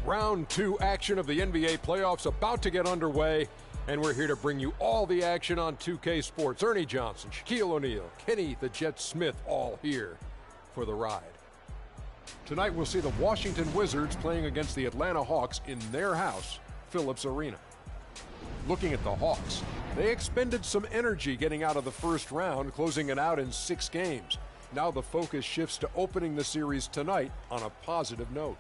Round 2 action of the NBA playoffs about to get underway, and we're here to bring you all the action on 2K Sports. Ernie Johnson, Shaquille O'Neal, Kenny the Jet Smith, all here for the ride. Tonight we'll see the Washington Wizards playing against the Atlanta Hawks in their house, Phillips Arena. Looking at the Hawks, they expended some energy getting out of the first round, closing it out in 6 games. Now the focus shifts to opening the series tonight on a positive note.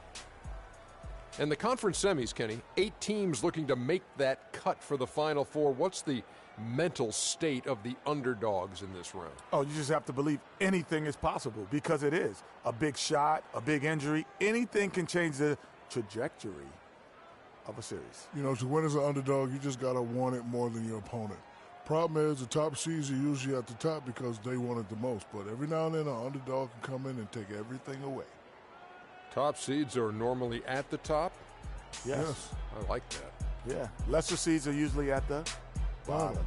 And the conference semis, Kenny, 8 teams looking to make that cut for the Final Four. What's the mental state of the underdogs in this round? Oh, you just have to believe anything is possible, because it is. A big shot, a big injury, anything can change the trajectory of a series. You know, to win as an underdog, you just got to want it more than your opponent. Problem is, the top seeds are usually at the top because they want it the most. But every now and then, an underdog can come in and take everything away. Top seeds are normally at the top? Yes. I like that. Yeah. Lesser seeds are usually at the bottom.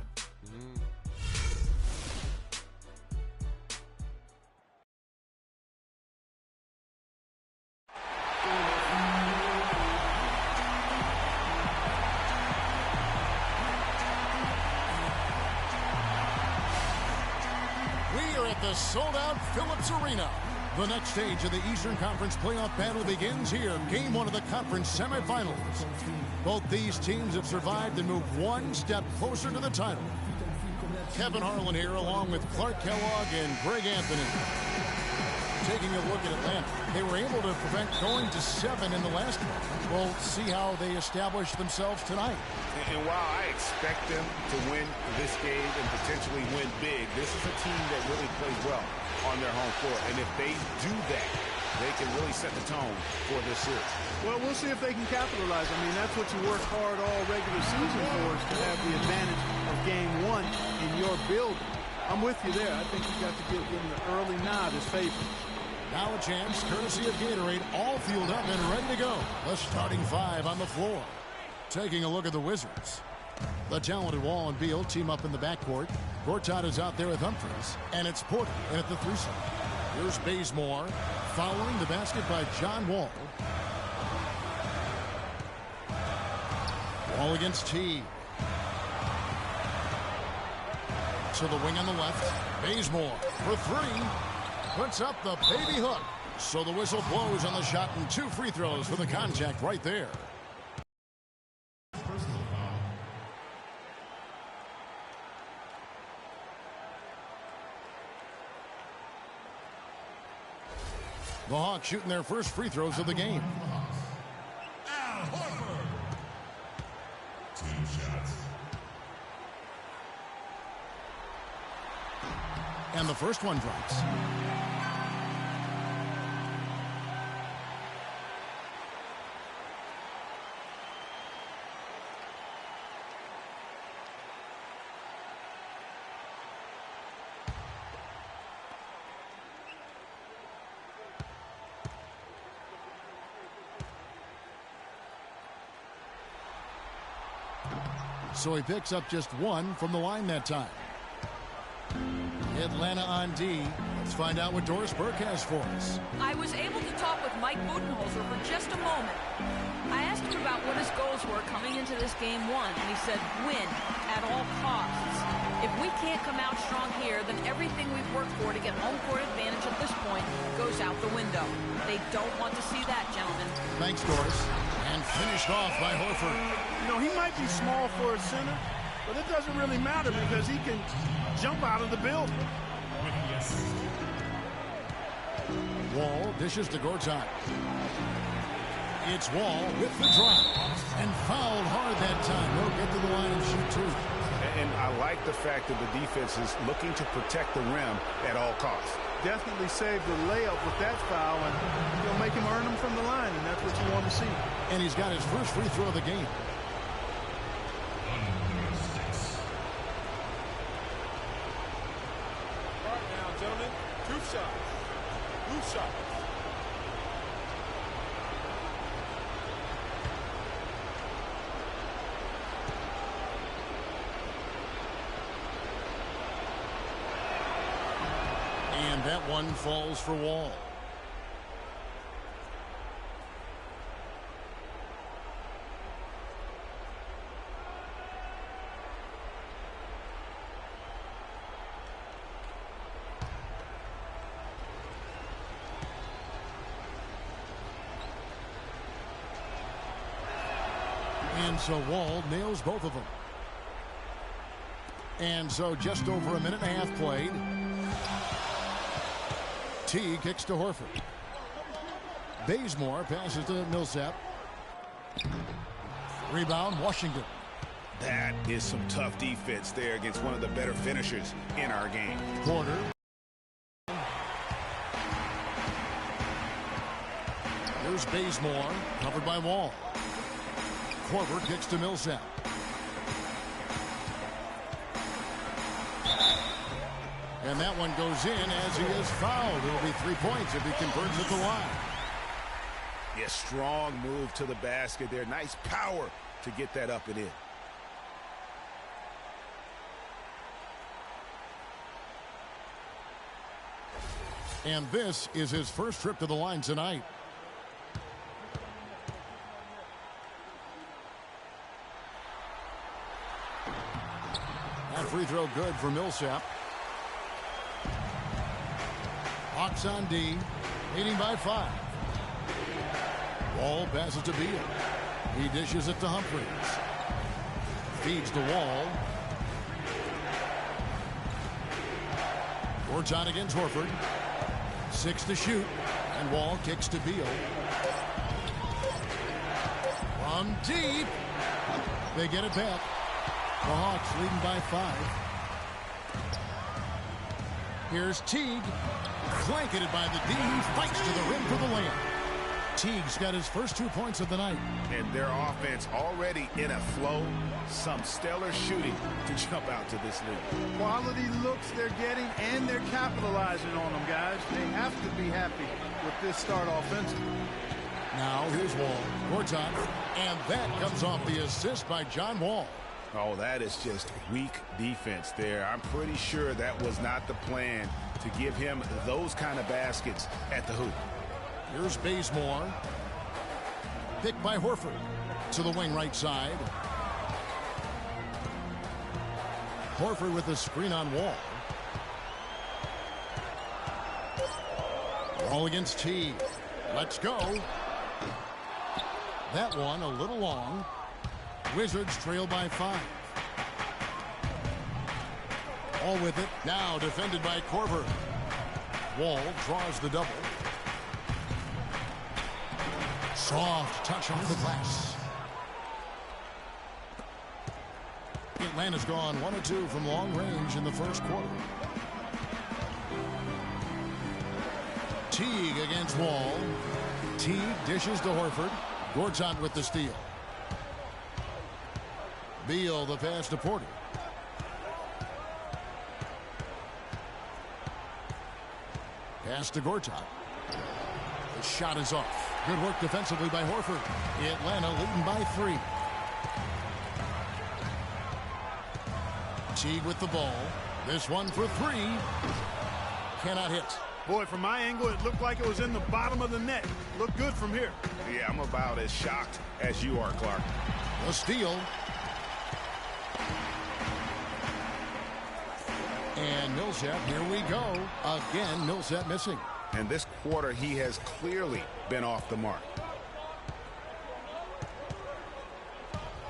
We are at the sold-out Phillips Arena. The next stage of the Eastern Conference playoff battle begins here. Game 1 of the conference semifinals. Both these teams have survived and moved one step closer to the title. Kevin Harlan here along with Clark Kellogg and Greg Anthony. Taking a look at Atlanta, they were able to prevent going to 7 in the last one. We'll see how they establish themselves tonight. And while I expect them to win this game and potentially win big, this is a team that really plays well on their home floor. And if they do that, they can really set the tone for this series. Well, we'll see if they can capitalize. I mean, that's what you work hard all regular season for, is to have the advantage of game 1 in your building. I'm with you there. I think you got to give them the early nod as favorites. Now a chance, courtesy of Gatorade, all fueled up and ready to go. The starting 5 on the floor. Taking a look at the Wizards. The talented Wall and Beal team up in the backcourt. Gortat is out there with Humphries, and it's Porter in at the 3 slot. Here's Bazemore, following the basket by John Wall. Wall against T. To the wing on the left. Bazemore for 3. Puts up the baby hook. So the whistle blows on the shot, and 2 free throws for the contact right there. The Hawks shooting their first free throws of the game. Al Horford. 2 shots. And the first one drops. So he picks up just 1 from the line that time. Atlanta on D. Let's find out what Doris Burke has for us. I was able to talk with Mike Budenholzer for just a moment. I asked him about what his goals were coming into this game 1, and he said win at all costs. If we can't come out strong here, then everything we've worked for to get home court advantage at this point goes out the window. They don't want to see that, gentlemen. Thanks, Doris. And finished off by Horford. You know, he might be small for a center, but it doesn't really matter because he can jump out of the building. Wall dishes to Gortat. It's Wall with the drop. And fouled hard that time. He'll get to the line and shoot 2. And I like the fact that the defense is looking to protect the rim at all costs. Definitely saved the layup with that foul, and he'll make him earn them from the line, and that's what you want to see. And he's got his first free throw of the game. Gentlemen, 2 shots. 2 shots. And that one falls for Wall. And so Wall nails both of them. And so just over a minute and a half played. Teague kicks to Horford. Bazemore passes to Millsap. Rebound, Washington. That is some tough defense there against one of the better finishers in our game. Porter. Here's Bazemore, covered by Wall. Korver kicks to Millsap. And that one goes in as he is fouled. It'll be 3 points if he converts at the line. Yeah, strong move to the basket there. Nice power to get that up and in. And this is his first trip to the line tonight. That free throw good for Millsap. Hawks on D, leading by 5. Wall passes to Beal. He dishes it to Humphries. Feeds the Wall. Gortat against Horford. 6 to shoot. And Wall kicks to Beal. From deep. They get it back. The Hawks leading by 5. Here's Teague. Blanketed by the D. Fights to the rim for the layup. Teague's got his first 2 points of the night. And their offense already in a flow. Some stellar shooting to jump out to this lead. Quality looks they're getting, and they're capitalizing on them, guys. They have to be happy with this start offensively. Now here's Wall. Gortat. And that comes off the assist by John Wall. Oh, that is just weak defense there. I'm pretty sure that was not the plan to give him those kind of baskets at the hoop. Here's Bazemore. Picked by Horford. To the wing right side. Horford with the screen on Wall. Wall against Teague. Let's go. That one a little long. Wizards trail by 5. All with it. Now defended by Korver. Wall draws the double. Soft touch off the glass. Atlanta's gone 1 of 2 from long range in the first quarter. Teague against Wall. Teague dishes to Horford. Gortat with the steal. Beal the pass to Porter. Pass to Gortat. The shot is off. Good work defensively by Horford. Atlanta leading by 3. Teague with the ball. This one for 3. Cannot hit. Boy, from my angle, it looked like it was in the bottom of the net. Looked good from here. Yeah, I'm about as shocked as you are, Clark. The steal. And Millsap, here we go. Again, Millsap missing. And this quarter, he has clearly been off the mark.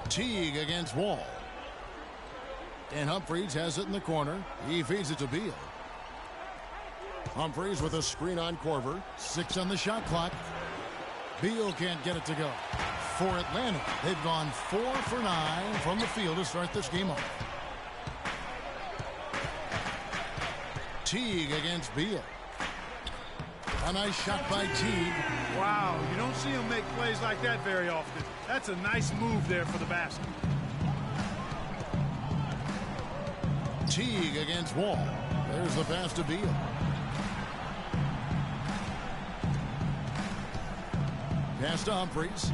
Teague against Wall. And Humphries has it in the corner. He feeds it to Beal. Humphries with a screen on Korver. 6 on the shot clock. Beal can't get it to go. For Atlanta, they've gone 4 for 9 from the field to start this game off. Teague against Beal. A nice shot by Teague. Wow, you don't see him make plays like that very often. That's a nice move there for the basket. Teague against Wall. There's the pass to Beal. Pass to Humphries.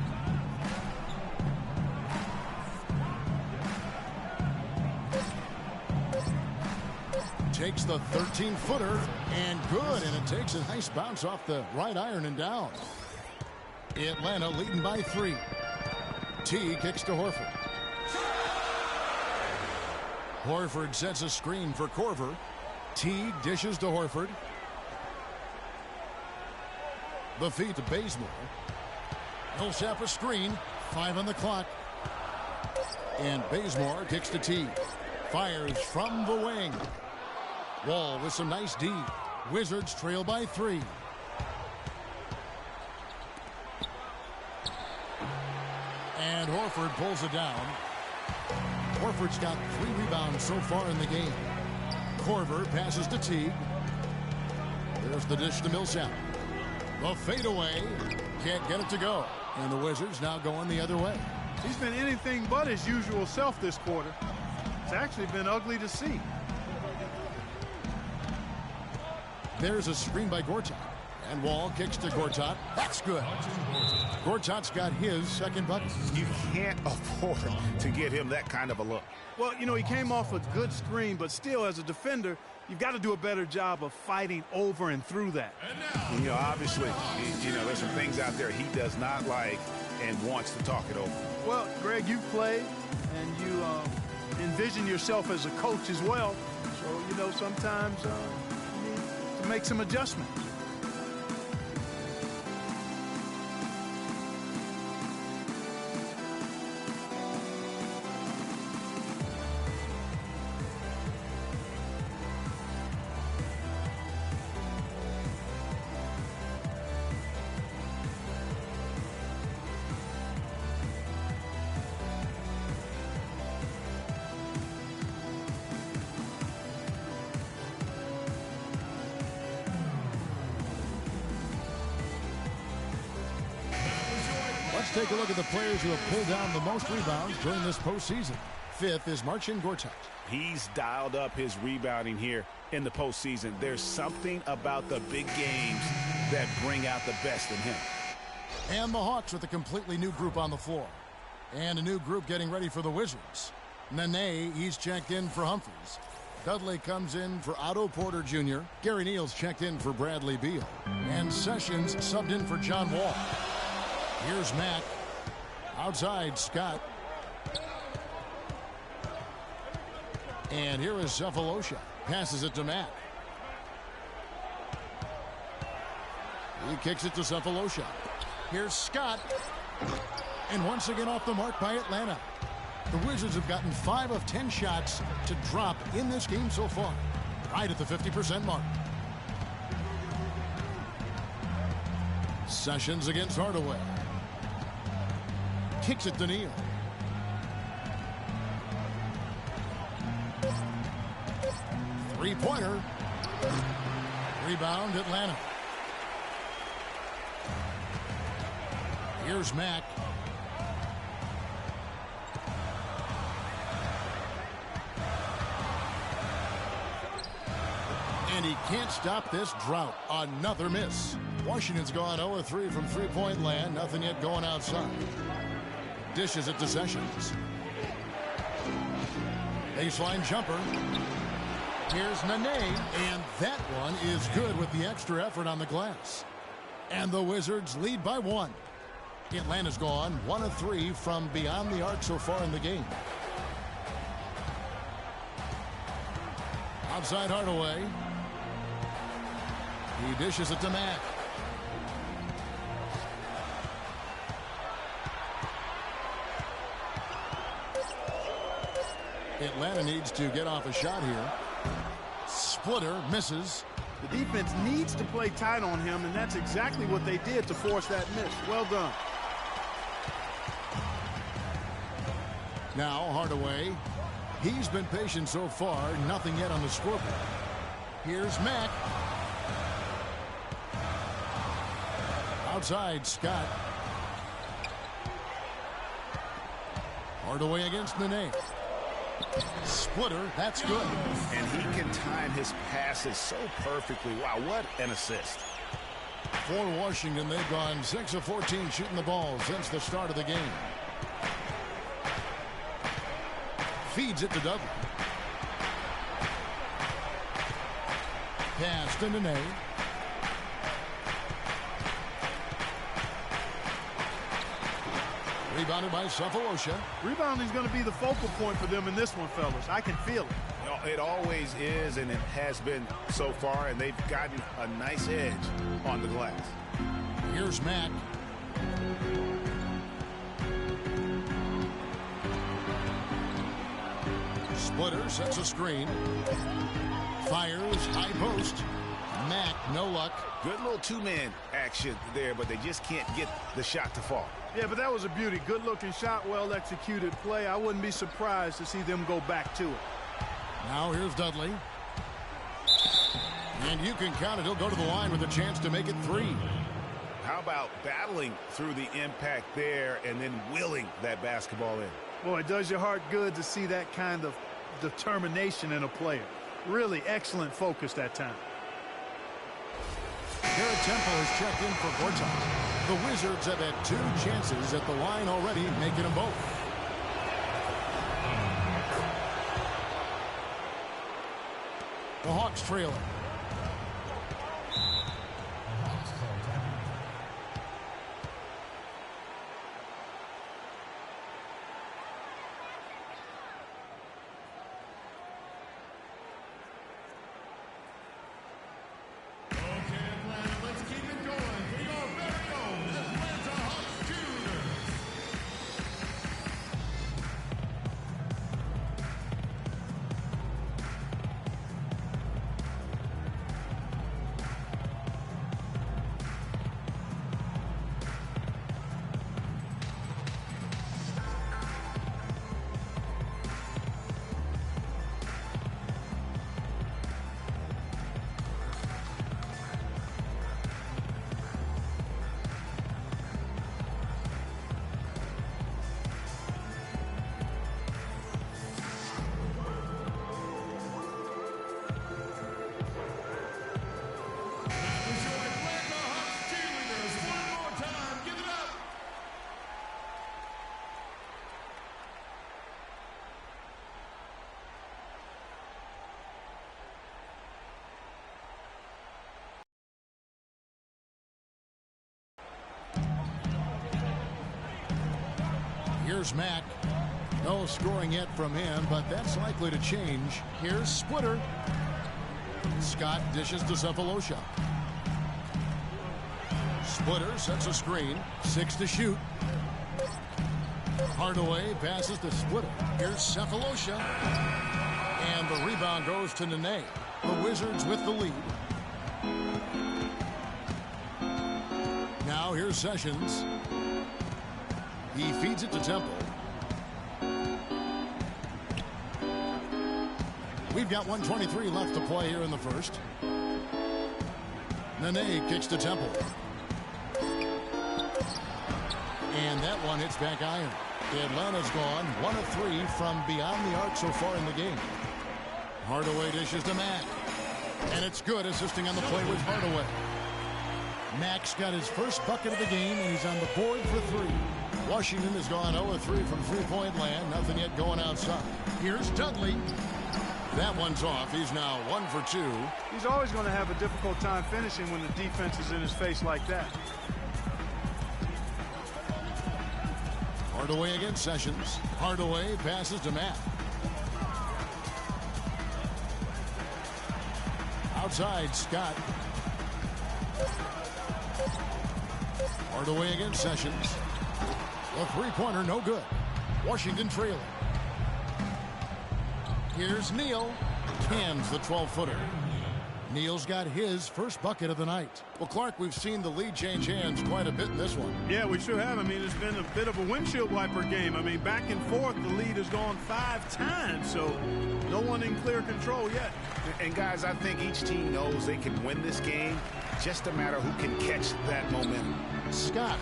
Takes the 13-footer and good, and it takes a nice bounce off the right iron and down. Atlanta leading by 3. Teague kicks to Horford. Horford sets a screen for Korver. Teague dishes to Horford. The feed to Bazemore. Millsap a screen. 5 on the clock. And Bazemore kicks to Teague. Fires from the wing. Wall with some nice D. Wizards trail by 3. And Horford pulls it down. Horford's got 3 rebounds so far in the game. Korver passes to Teague. There's the dish to Millsap. The fadeaway. Can't get it to go. And the Wizards now going the other way. He's been anything but his usual self this quarter. It's actually been ugly to see. There's a screen by Gortat. And Wall kicks to Gortat. That's good. Gortat's got his second bucket. You can't afford to get him that kind of a look. Well, you know, he came off a good screen, but still, as a defender, you've got to do a better job of fighting over and through that. You know, obviously, you know, there's some things out there he does not like and wants to talk it over. Well, Greg, you've played, and you envision yourself as a coach as well. So, you know, sometimes you need to make some adjustments. Let's take a look at the players who have pulled down the most rebounds during this postseason. 5th is Marcin Gortat. He's dialed up his rebounding here in the postseason. There's something about the big games that bring out the best in him. And the Hawks with a completely new group on the floor. And a new group getting ready for the Wizards. Nene, he's checked in for Humphries. Dudley comes in for Otto Porter Jr. Gary Neal's checked in for Bradley Beal. And Sessions subbed in for John Wall. Here's Mack. Outside, Scott. And here is Cephalosha. Passes it to Mack. He kicks it to Cephalosha. Here's Scott. And once again off the mark by Atlanta. The Wizards have gotten 5 of 10 shots to drop in this game so far. Right at the 50% mark. Sessions against Hardaway. Kicks it to Neal. Three-pointer. Rebound, Atlanta. Here's Mack. And he can't stop this drought. Another miss. Washington's gone 0-3 from three-point land. Nothing yet going outside. Dishes it to Sessions. Baseline jumper. Here's Nene. And that one is good with the extra effort on the glass. And the Wizards lead by 1. Atlanta's gone 1 of 3 from beyond the arc so far in the game. Outside Hardaway. He dishes it to Mack. Atlanta needs to get off a shot here. Splitter misses. The defense needs to play tight on him, and that's exactly what they did to force that miss. Well done. Now Hardaway. He's been patient so far. Nothing yet on the scoreboard. Here's Mack. Outside, Scott. Hardaway against Nene. Splitter, that's good. And he can time his passes so perfectly. Wow, what an assist. For Washington, they've gone 6 of 14 shooting the ball since the start of the game. Feeds it to Dudley. Pass to Nene. Rebounded by Cephalosha. Rebounding is going to be the focal point for them in this one, fellas. I can feel it. You know, it always is, and it has been so far, and they've gotten a nice edge on the glass. Here's Mack. Splitter sets a screen. Fires high post. Mack, no luck. Good little two-man action there, but they just can't get the shot to fall. Yeah, but that was a beauty. Good-looking shot, well-executed play. I wouldn't be surprised to see them go back to it. Now here's Dudley. And you can count it. He'll go to the line with a chance to make it 3. How about battling through the impact there and then willing that basketball in? Boy, it does your heart good to see that kind of determination in a player. Really excellent focus that time. Garrett Temple has checked in for Gortat. The Wizards have had 2 chances at the line already, making them both. The Hawks trailing. Here's Mack. No scoring yet from him, but that's likely to change. Here's Splitter. Scott dishes to Cephalosha. Splitter sets a screen. 6 to shoot. Hardaway passes to Splitter. Here's Cephalosha. And the rebound goes to Nene. The Wizards with the lead. Now here's Sessions. He feeds it to Temple. We've got 1:23 left to play here in the first. Nene kicks to Temple. And that one hits back iron. Atlanta's gone 1 of 3 from beyond the arc so far in the game. Hardaway dishes to Mack. And it's good, assisting on the play with Hardaway. Mack's got his first bucket of the game, and he's on the board for 3. Washington has gone 0 of 3 from three-point land. Nothing yet going outside. Here's Dudley. That one's off. He's now 1 for 2. He's always going to have a difficult time finishing when the defense is in his face like that. Hardaway against Sessions. Hardaway passes to Mack. Outside, Scott. Hardaway against Sessions. A three-pointer, no good. Washington trailing. Here's Neal. Cams the 12-footer. Neal's got his first bucket of the night. Well, Clark, we've seen the lead change hands quite a bit in this one. Yeah, we sure have. I mean, it's been a bit of a windshield wiper game. I mean, back and forth, the lead has gone 5 times, so no one in clear control yet. And, guys, I think each team knows they can win this game. Just a matter who can catch that momentum. Scott.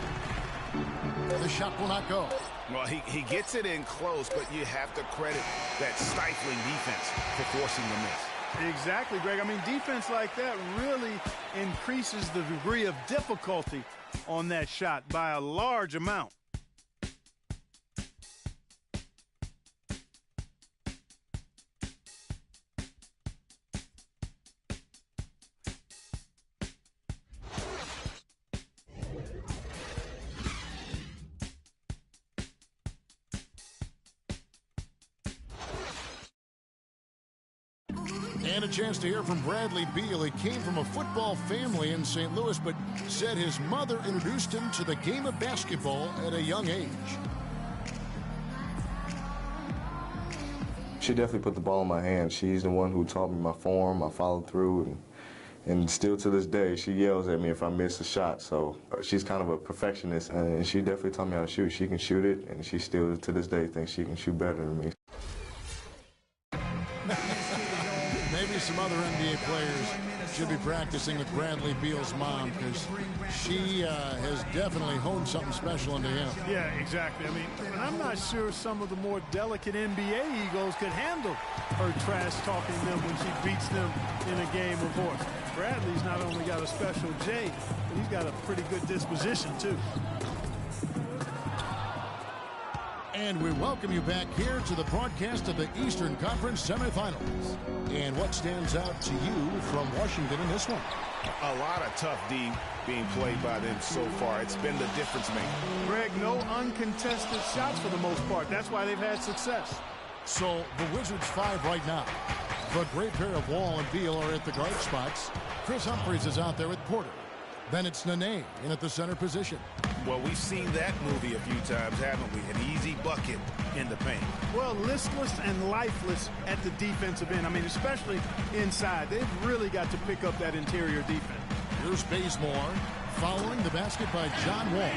The shot will not go. Well, he gets it in close, but you have to credit that stifling defense for forcing the miss. Exactly, Greg. I mean, defense like that really increases the degree of difficulty on that shot by a large amount. And a chance to hear from Bradley Beal. He came from a football family in St. Louis, but said his mother introduced him to the game of basketball at a young age. She definitely put the ball in my hand. She's the one who taught me my form, I followed through, and still to this day, she yells at me if I miss a shot. So she's kind of a perfectionist, and she definitely taught me how to shoot. She can shoot it, and she still to this day thinks she can shoot better than me. Maybe some other NBA players should be practicing with Bradley Beal's mom, because she has definitely honed something special into him. Yeah, exactly. I mean, I'm not sure some of the more delicate NBA egos could handle her trash talking them when she beats them in a game of horse. Bradley's not only got a special J, but he's got a pretty good disposition, too. And we welcome you back here to the broadcast of the Eastern Conference semifinals. And what stands out to you from Washington in this one? A lot of tough D being played by them so far. It's been the difference maker. Greg, no uncontested shots for the most part. That's why they've had success. So the Wizards 5 right now. The great pair of Wall and Beal are at the guard spots. Chris Humphries is out there with Porter. Then it's Nene in at the center position. Well, we've seen that movie a few times, haven't we? An easy bucket in the paint. Well, listless and lifeless at the defensive end. I mean, especially inside. They've really got to pick up that interior defense. Here's Bazemore following the basket by John Wall.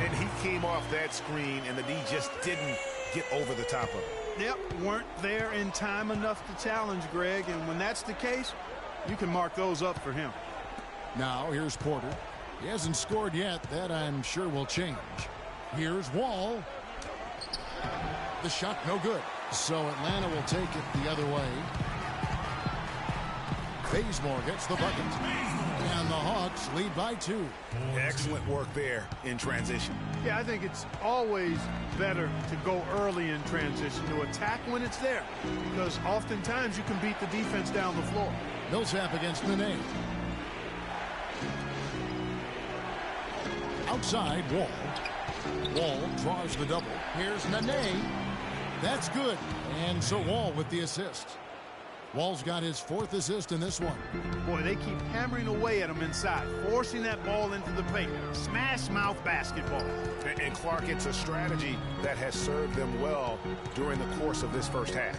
And he came off that screen, and the D just didn't get over the top of it. Yep, weren't there in time enough to challenge Greg. And when that's the case, you can mark those up for him. Now, here's Porter. He hasn't scored yet. That, I'm sure, will change. Here's Wall. The shot, no good. So Atlanta will take it the other way. Bazemore gets the bucket. And the Hawks lead by 2. Excellent work there in transition. Yeah, I think it's always better to go early in transition, to attack when it's there, because oftentimes you can beat the defense down the floor. Millsap against Nene. Outside, Wall. Wall draws the double. Here's Nene. That's good. And so Wall with the assist. Wall's got his 4th assist in this one. Boy, they keep hammering away at him inside, forcing that ball into the paint. Smash mouth basketball. And Clark, it's a strategy that has served them well during the course of this first half.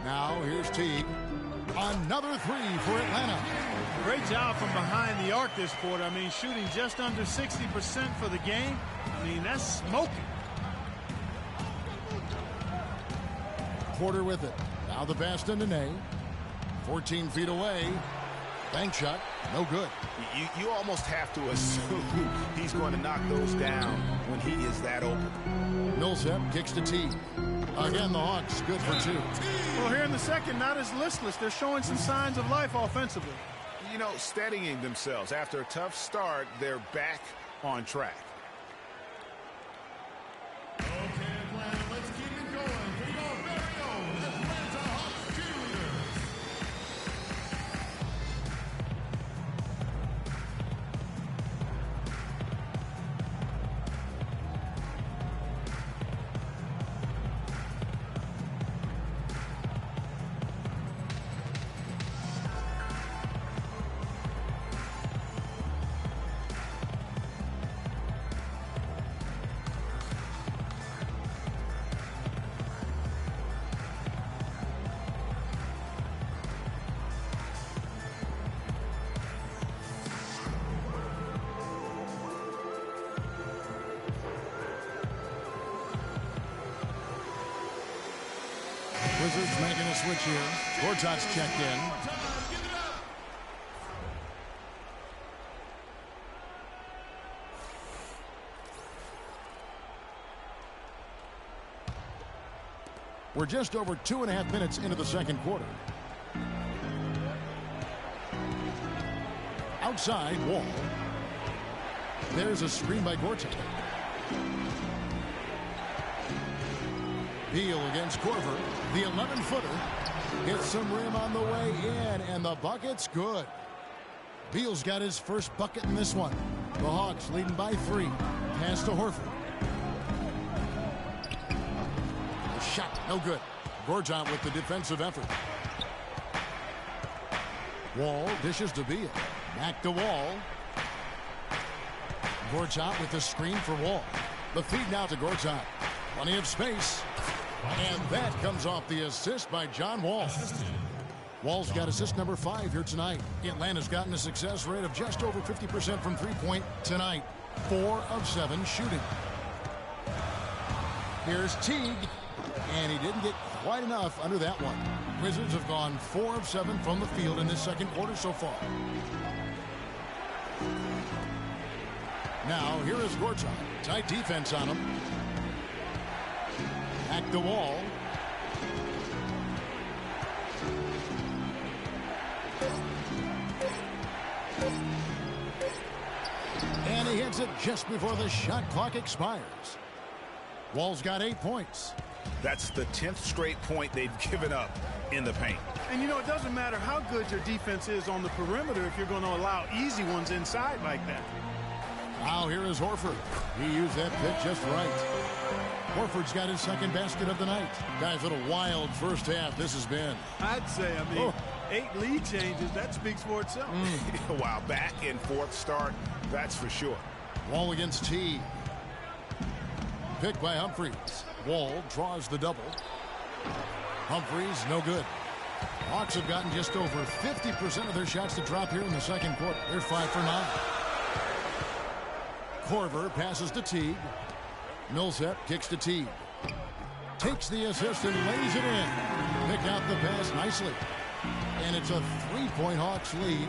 Now here's Teague. Another 3 for Atlanta. Great job from behind the arc this quarter. I mean, shooting just under 60% for the game. I mean, that's smoking. Porter with it. Now the pass to Nene. 14 feet away. Bank shot. No good. You almost have to assume he's going to knock those down when he is that open. Millsap kicks to Teague. Again, the Hawks good for 2. Well, here in the second, not as listless. They're showing some signs of life offensively. You know, steadying themselves. After a tough start, they're back on track. Okay, Atlanta, let's keep it going for your very own Atlanta Hawks cheerleaders. Wizards making a switch here. Gortat's checked in. We're just over 2.5 minutes into the second quarter. Outside, Wall. There's a screen by Gortat. Beal against Korver. The 11-footer gets some rim on the way in, and the bucket's good. Beal's got his first bucket in this one. The Hawks leading by 3. Pass to Horford. The shot, no good. Gortat with the defensive effort. Wall dishes to Beal. Back to Wall. Gortat with the screen for Wall. The feed now to Gortat. Plenty of space. And that comes off the assist by John Wall. Wall's got assist number 5 here tonight. Atlanta's gotten a success rate of just over 50% from three-point tonight. 4 of 7 shooting. Here's Teague, and he didn't get quite enough under that one. Wizards have gone 4 of 7 from the field in this second quarter so far. Now, here is Gortat. Tight defense on him. Back to Wall. And he hits it just before the shot clock expires. Wall's got 8 points. That's the 10th straight point they've given up in the paint. And, you know, it doesn't matter how good your defense is on the perimeter if you're going to allow easy ones inside like that. Now here is Horford. He used that pick just right. Horford's got his second basket of the night. Guys, what a wild first half this has been. I'd say, 8 lead changes, that speaks for itself. Wow, back and forth start, that's for sure. Wall against T. Picked by Humphries. Wall draws the double. Humphries, no good. Hawks have gotten just over 50% of their shots to drop here in the second quarter. They're 5 for 9. Korver passes to Teague. Millsap kicks to Teague. Takes the assist and lays it in. Pick out the pass nicely. And it's a 3-point Hawks lead.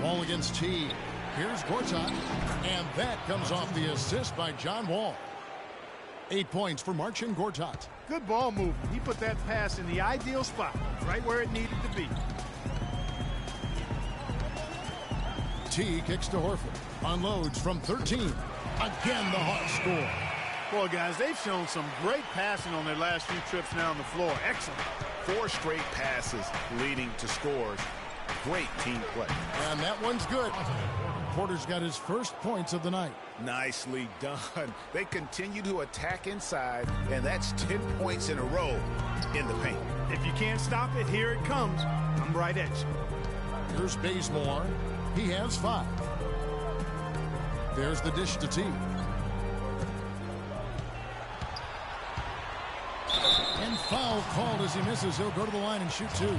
Wall against Teague. Here's Gortat. And that comes off the assist by John Wall. 8 points for Marcin Gortat. Good ball movement. He put that pass in the ideal spot, right where it needed to be. T kicks to Horford. Unloads from 13. Again, the Hawks score. Boy, guys, they've shown some great passing on their last few trips down the floor. Excellent. 4 straight passes leading to scores. Great team play. And that one's good. Porter's got his first points of the night. Nicely done. They continue to attack inside, and that's 10 points in a row in the paint. If you can't stop it, here it comes. I'm right at you. Here's Bazemore. He has 5. There's the dish to T. And foul called as he misses. He'll go to the line and shoot 2.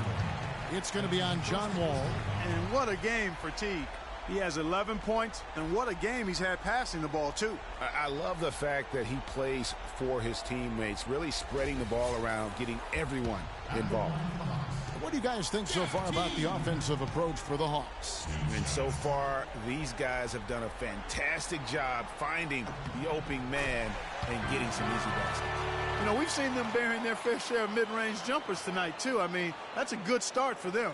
It's going to be on John Wall. And what a game for Teague. He has 11 points, and what a game he's had passing the ball, too. I love the fact that he plays for his teammates, really spreading the ball around, getting everyone involved. What do you guys think so far about the offensive approach for the Hawks? And so far, these guys have done a fantastic job finding the opening man and getting some easy baskets. You know, we've seen them bearing their fair share of mid-range jumpers tonight, too. I mean, that's a good start for them.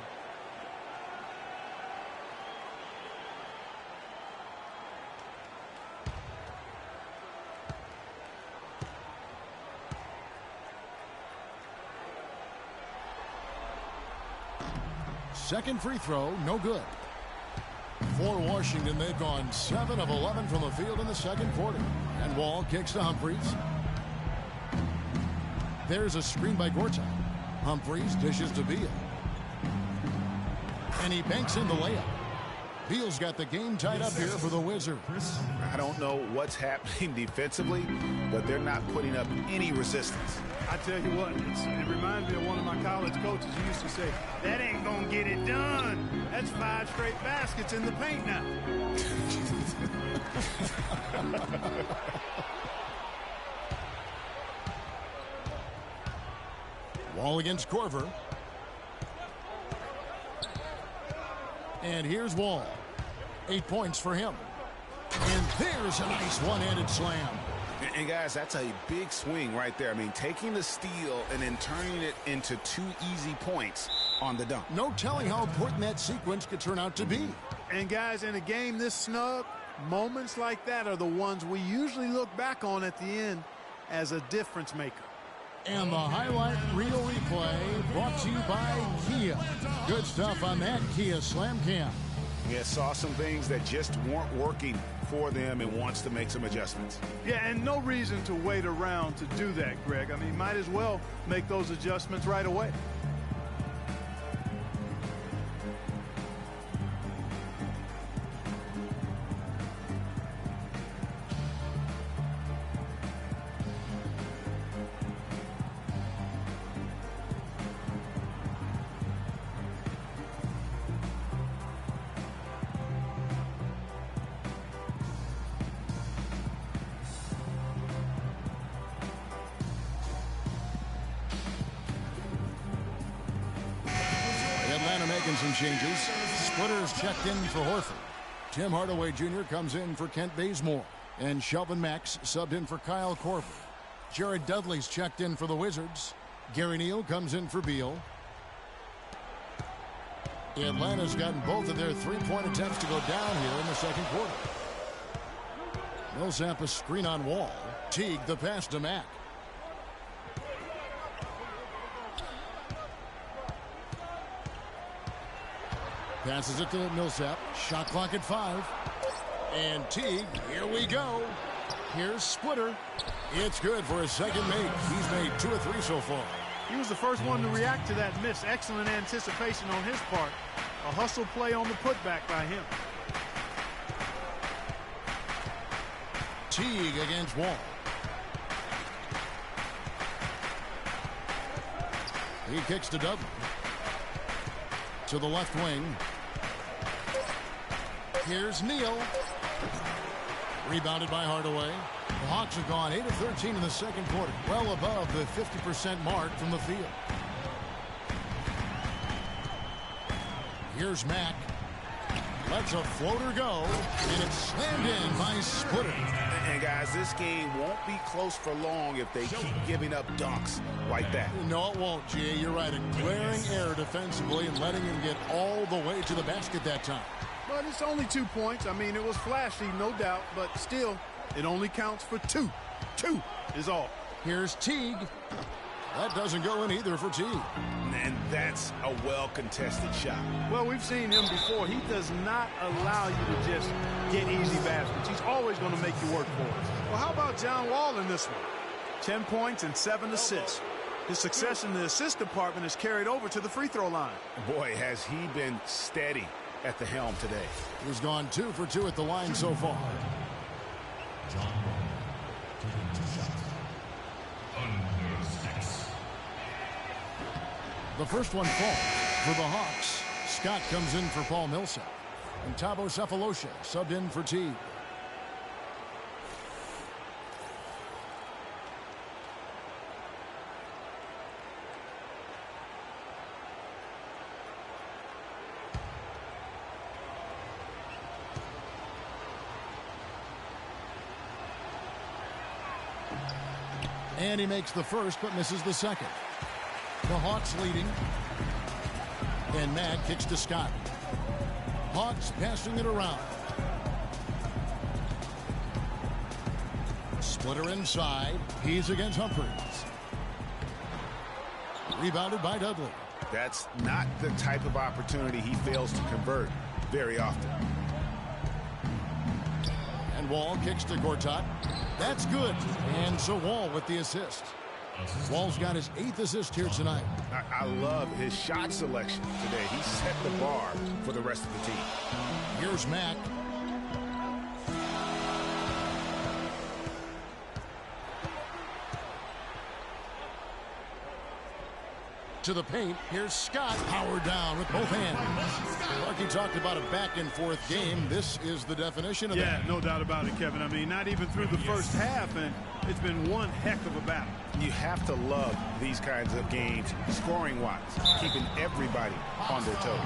Second free throw, no good. For Washington, they've gone 7 of 11 from the field in the second quarter. And Wall kicks to Humphries. There's a screen by Gortat. Humphries dishes to Beal. And he banks in the layup. Beal's got the game tied up here for the Wizards. I don't know what's happening defensively, but they're not putting up any resistance. I tell you what, it reminds me of one of my college coaches who used to say, that ain't gonna get it done. That's 5 straight baskets in the paint now. Wall against Korver. And here's Wall. 8 points for him. And there's a nice one-handed slam. And guys, that's a big swing right there. I mean, taking the steal and then turning it into 2 easy points on the dunk. No telling how important that sequence could turn out to be. And guys, in a game this snug, moments like that are the ones we usually look back on at the end as a difference maker. And the highlight reel replay brought to you by Kia. Good stuff on that Kia Slam Cam. Yeah, saw some things that just weren't working for them and wants to make some adjustments. Yeah, and no reason to wait around to do that, Greg. I mean, might as well make those adjustments right away. some changes. Splitter's checked in for Horford. Tim Hardaway Jr. comes in for Kent Bazemore. And Shelvin Max subbed in for Kyle Korver. Jared Dudley's checked in for the Wizards. Gary Neal comes in for Beal. Atlanta's gotten both of their three-point attempts to go down here in the second quarter. Millsap a screen on Wall. Teague the pass to Mack. Passes it to Millsap. Shot clock at 5. And Teague, here we go. Here's Splitter. It's good for his second make. He's made 2 of 3 so far. He was the first one to react to that miss. Excellent anticipation on his part. A hustle play on the putback by him. Teague against Wall. He kicks to Dudley. To the left wing. Here's Neal. Rebounded by Hardaway. The Hawks have gone 8 of 13 in the second quarter. Well above the 50% mark from the field. Here's Mack. Lets a floater go. And it's slammed in by Splitter. And guys, this game won't be close for long if they keep giving up dunks like that. No, it won't, Jay. You're right. A glaring error defensively and letting him get all the way to the basket that time. But it's only 2 points. I mean, it was flashy, no doubt, but still, it only counts for 2. 2 is all. Here's Teague. That doesn't go in either for Teague. And that's a well-contested shot. Well, we've seen him before. He does not allow you to just get easy baskets. He's always going to make you work for it. Well, how about John Wall in this one? 10 points and 7 assists. His success in the assist department is carried over to the free throw line. Boy, has he been steady at the helm today. He's gone 2 for 2 at the line so far. John Wall taking 2 shots. Under 6. The first one falls for the Hawks. Scott comes in for Paul Millsap. And Thabo Sefolosha subbed in for Teague. And he makes the first, but misses the second. The Hawks leading. And Mack kicks to Scott. Hawks passing it around. Splitter inside. He's against Humphries. Rebounded by Dudley. That's not the type of opportunity he fails to convert very often. And Wall kicks to Gortat. That's good. And so Wall with the assist. Wall's got his 8th assist here tonight. I love his shot selection today. He set the bar for the rest of the team. Here's Mack. To the paint. Here's Scott. Powered down with both hands. Clarky talked about a back-and-forth game. This is the definition of that. Yeah, no doubt about it, Kevin. I mean, not even through the first half, and it's been one heck of a battle. You have to love these kinds of games, scoring-wise, keeping everybody on their toes.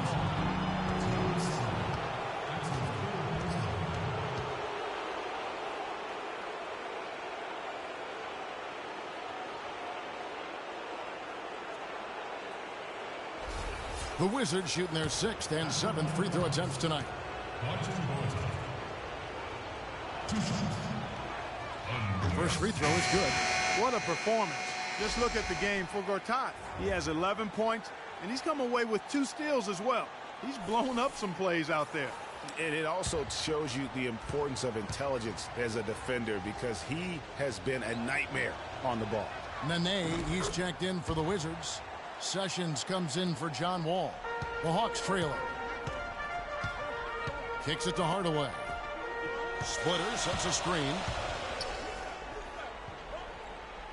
The Wizards shooting their 6th and 7th free throw attempts tonight. 2 shots. First free throw is good. What a performance. Just look at the game for Gortat. He has 11 points, and he's come away with 2 steals as well. He's blown up some plays out there. And it also shows you the importance of intelligence as a defender because he has been a nightmare on the ball. Nene, he's checked in for the Wizards. Sessions comes in for John Wall. The Hawks trailing. Kicks it to Hardaway. Splitter sets a screen.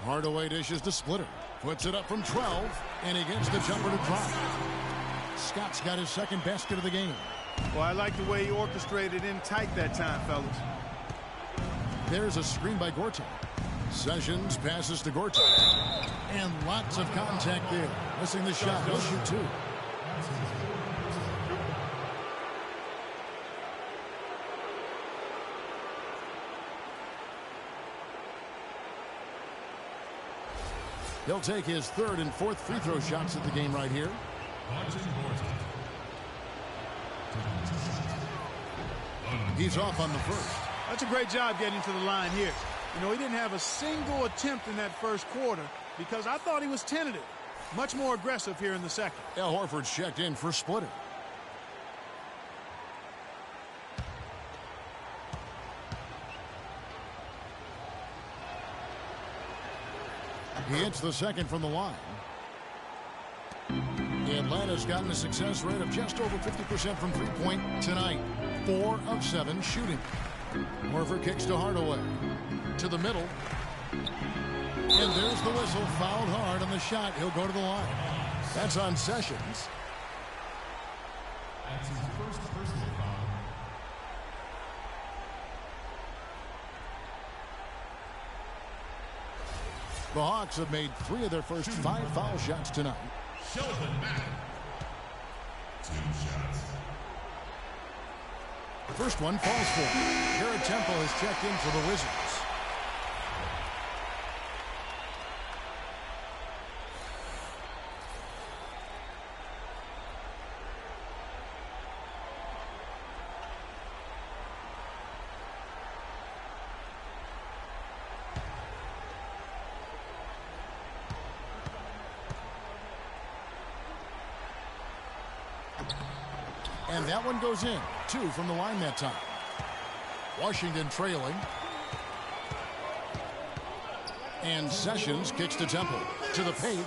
Hardaway dishes to Splitter. Puts it up from 12, and he gets the jumper to drop. Scott's got his 2nd basket of the game. Well, I like the way he orchestrated in tight that time, fellas. There's a screen by Gortat. Sessions passes to Gortat. And lots of contact there. Missing the shot. He'll shoot 2. He'll take his third and fourth free throw shots at the game right here. He's off on the first. That's a great job getting to the line here. You know, he didn't have a single attempt in that first quarter because I thought he was tentative. Much more aggressive here in the second. Al Horford's checked in for Splitter. He hits the second from the line. Atlanta's gotten a success rate of just over 50% from three-point tonight. 4 of 7 shooting. Horford kicks to Hardaway. To the middle. And there's the whistle. Fouled hard on the shot. He'll go to the line. That's on Sessions. That's his first personal foul. The Hawks have made 3 of their first 5 foul shots tonight. Sheldon Mack. 2 shots. The first one falls for him. Garrett Temple has checked in for the Wizards. And that one goes in. 2 from the line that time. Washington trailing. And Sessions kicks to Temple. To the paint.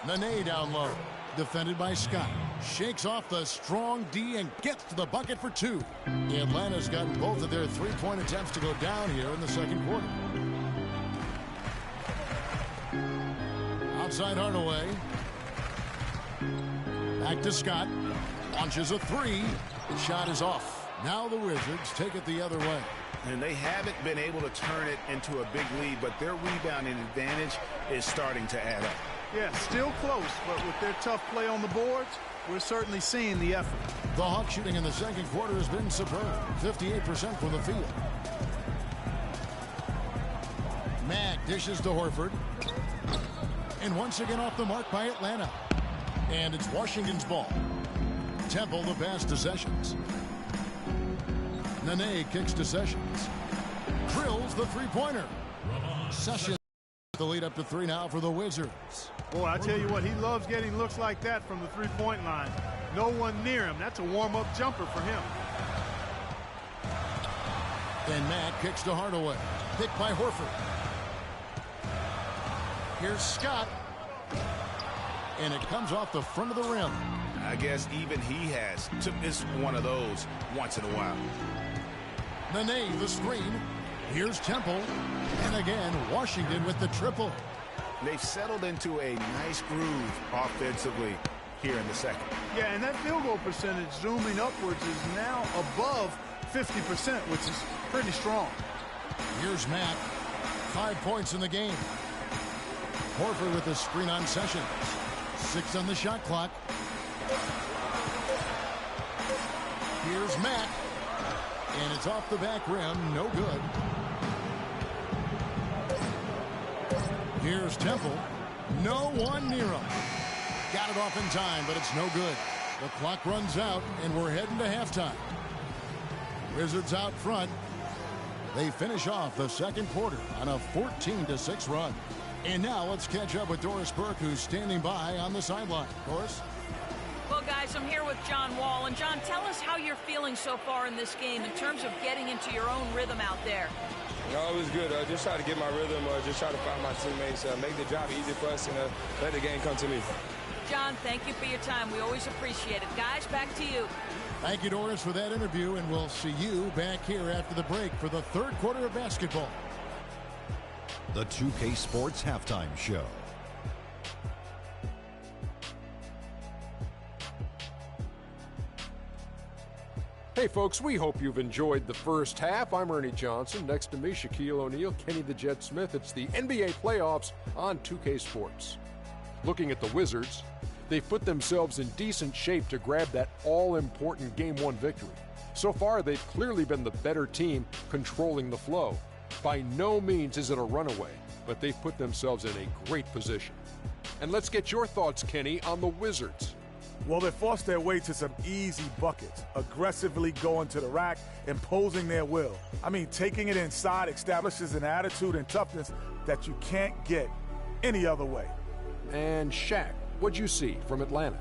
Nene down low. Defended by Scott. Shakes off the strong D and gets to the bucket for 2. Atlanta's gotten both of their three-point attempts to go down here in the second quarter. Outside Hardaway. Back to Scott. Launches a 3. The shot is off. Now the Wizards take it the other way. And they haven't been able to turn it into a big lead, but their rebounding advantage is starting to add up. Yeah, still close, but with their tough play on the boards, we're certainly seeing the effort. The Hawks shooting in the second quarter has been superb. 58% from the field. Mack dishes to Horford. And once again off the mark by Atlanta. And it's Washington's ball. Temple the pass to Sessions. Nene kicks to Sessions. Drills the three-pointer. Sessions the lead up to 3 now for the Wizards. Boy, I tell you what, he loves getting looks like that from the three-point line. No one near him. That's a warm-up jumper for him. And Matt kicks to Hardaway. Picked by Horford. Here's Scott. And it comes off the front of the rim. I guess even he has took this one of those once in a while. Nene the screen. Here's Temple. And again, Washington with the triple. They've settled into a nice groove offensively here in the second. Yeah, and that field goal percentage zooming upwards is now above 50%, which is pretty strong. Here's Matt. 5 points in the game. Horford with the screen on Sessions. 6 on the shot clock. Here's Matt. And it's off the back rim. No good. Here's Temple. No one near him. Got it off in time, but it's no good. The clock runs out, and we're heading to halftime. Wizards out front. They finish off the second quarter on a 14-6 run. And now let's catch up with Doris Burke, who's standing by on the sideline. Doris? Well, guys, I'm here with John Wall. And, John, tell us how you're feeling so far in this game in terms of getting into your own rhythm out there. No, it was good. Just try to get my rhythm, just try to find my teammates, make the job easy for us, and let the game come to me. John, thank you for your time. We always appreciate it. Guys, back to you. Thank you, Doris, for that interview, and we'll see you back here after the break for the third quarter of basketball. The 2K Sports Halftime Show. Hey folks, we hope you've enjoyed the first half. I'm Ernie Johnson. Next to me, Shaquille O'Neal, Kenny the Jet Smith. It's the NBA playoffs on 2K Sports. Looking at the Wizards, they've put themselves in decent shape to grab that all-important Game 1 victory. So far, they've clearly been the better team controlling the flow. By no means is it a runaway, but they've put themselves in a great position. And let's get your thoughts, Kenny, on the Wizards. Well, they forced their way to some easy buckets, aggressively going to the rack, imposing their will. I mean, taking it inside establishes an attitude and toughness that you can't get any other way. And Shaq, what'd you see from Atlanta?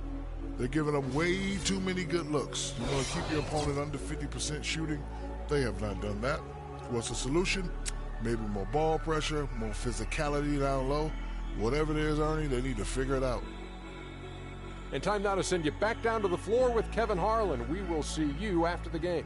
They're giving up way too many good looks. You want to keep your opponent under 50% shooting? They have not done that. What's the solution? Maybe more ball pressure, more physicality down low. Whatever it is, Ernie, they need to figure it out. And time now to send you back down to the floor with Kevin Harlan. We will see you after the game.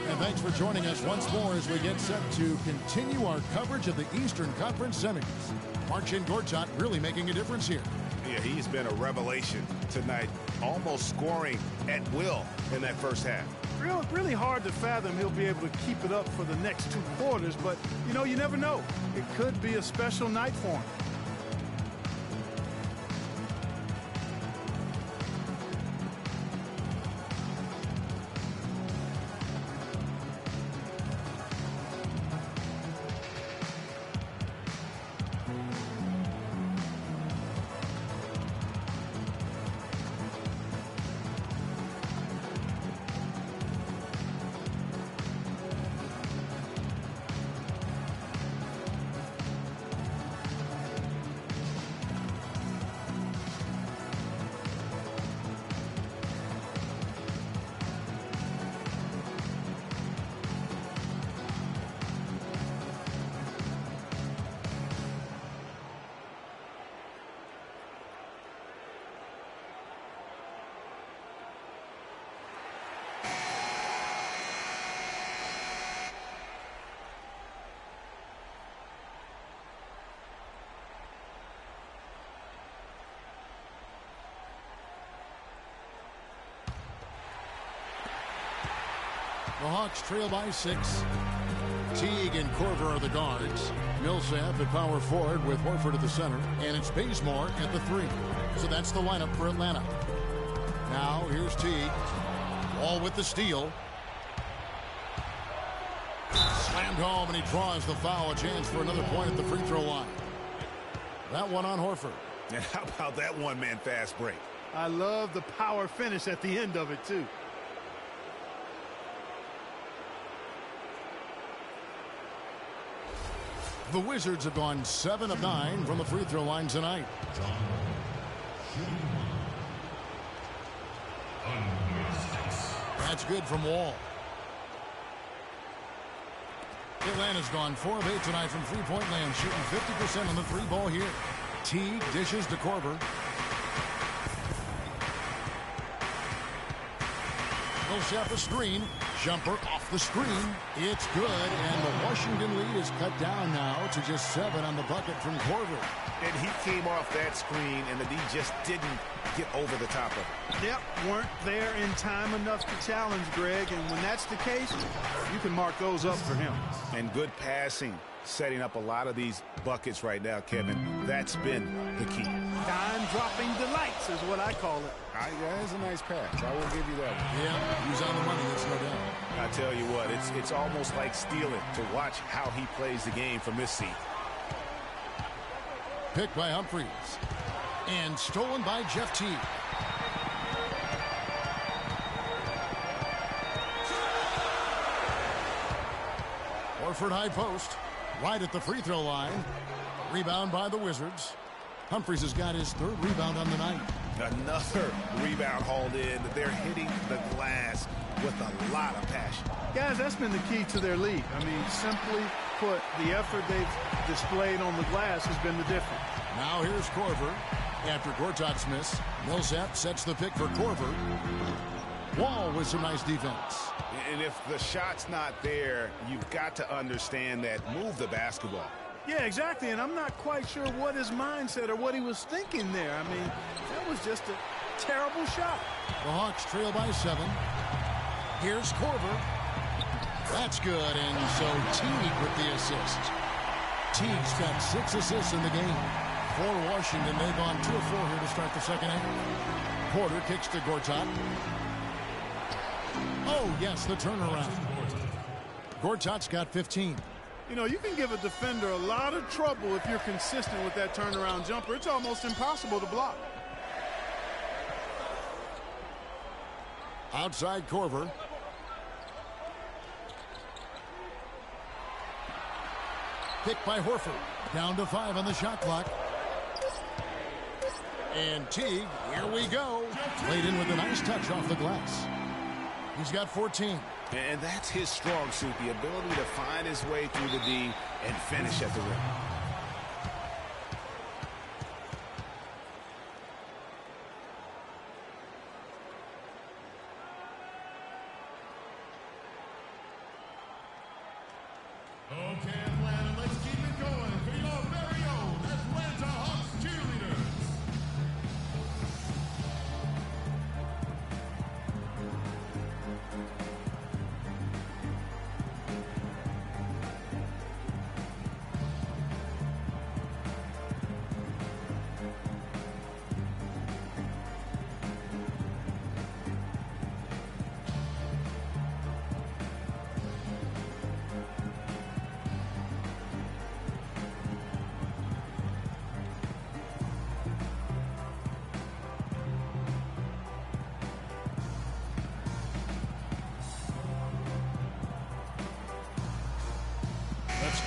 And thanks for joining us once more as we get set to continue our coverage of the Eastern Conference Semis. Marcin Gortat really making a difference here. Yeah, he's been a revelation tonight, almost scoring at will in that first half. Really hard to fathom he'll be able to keep it up for the next 2 quarters, but, you know, you never know. It could be a special night for him. The Hawks trail by 6. Teague and Korver are the guards. Millsap at power forward with Horford at the center. And it's Bazemore at the 3. So that's the lineup for Atlanta. Now here's Teague. Wall with the steal. Slammed home and he draws the foul. A chance for another point at the free throw line. That one on Horford. And how about that one-man fast break? I love the power finish at the end of it, too. The Wizards have gone 7 of 9 from the free throw line tonight. That's good from Wall. Atlanta's gone 4 of 8 tonight from three-point land, shooting 50% on the 3-ball here. Teague dishes to Korver. Millsap a screen. Jumper off the screen. It's good, and the Washington lead is cut down now to just 7 on the bucket from Korver. And he came off that screen, and the D just didn't get over the top of it. Yep, weren't there in time enough to challenge Greg, and when that's the case, you can mark those up for him. And good passing, setting up a lot of these buckets right now, Kevin. That's been the key. Time-dropping delights is what I call it. That's a nice pass. I will give you that one. Yeah, he's on the money, that's no doubt. I tell you what, it's almost like stealing to watch how he plays the game from this seat. Picked by Humphries. And stolen by Jeff Teague. Horford high post. Right at the free throw line. Rebound by the Wizards. Humphries has got his 3rd rebound on the night. Another rebound hauled in. They're hitting the glass with a lot of passion. Guys, that's been the key to their lead. I mean, simply put, the effort they've displayed on the glass has been the difference. Now here's Korver. After Gortat's miss, Millsap sets the pick for Korver. Wall with some nice defense. And if the shot's not there, you've got to understand that. Move the basketball. Yeah, exactly, and I'm not quite sure what his mindset or what he was thinking there. I mean, that was just a terrible shot. The Hawks trail by 7. Here's Korver. That's good, and so Teague with the assist. Teague's got 6 assists in the game. For Washington, they've gone 2 of 4 here to start the second half. Porter kicks to Gortat. Oh, yes, the turnaround. Gortat's got 15. You know, you can give a defender a lot of trouble if you're consistent with that turnaround jumper. It's almost impossible to block. Outside Korver. Picked by Horford. Down to 5 on the shot clock. And Teague, here we go. Played in with a nice touch off the glass. He's got 14. And that's his strong suit, the ability to find his way through the D and finish at the rim. Okay, Atlanta, let's keep it going for your very own Atlanta Hawks cheerleaders.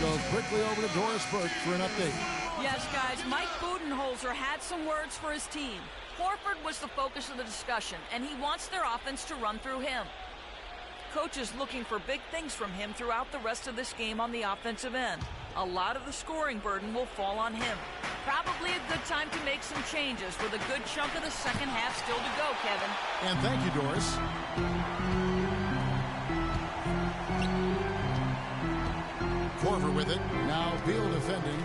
Go quickly over to Doris Burke for an update. Yes, guys, Mike Budenholzer had some words for his team. Horford was the focus of the discussion, and he wants their offense to run through him. Coach is looking for big things from him throughout the rest of this game on the offensive end. A lot of the scoring burden will fall on him. Probably a good time to make some changes with a good chunk of the second half still to go, Kevin. And thank you, Doris. Korver with it. Now Beal defending.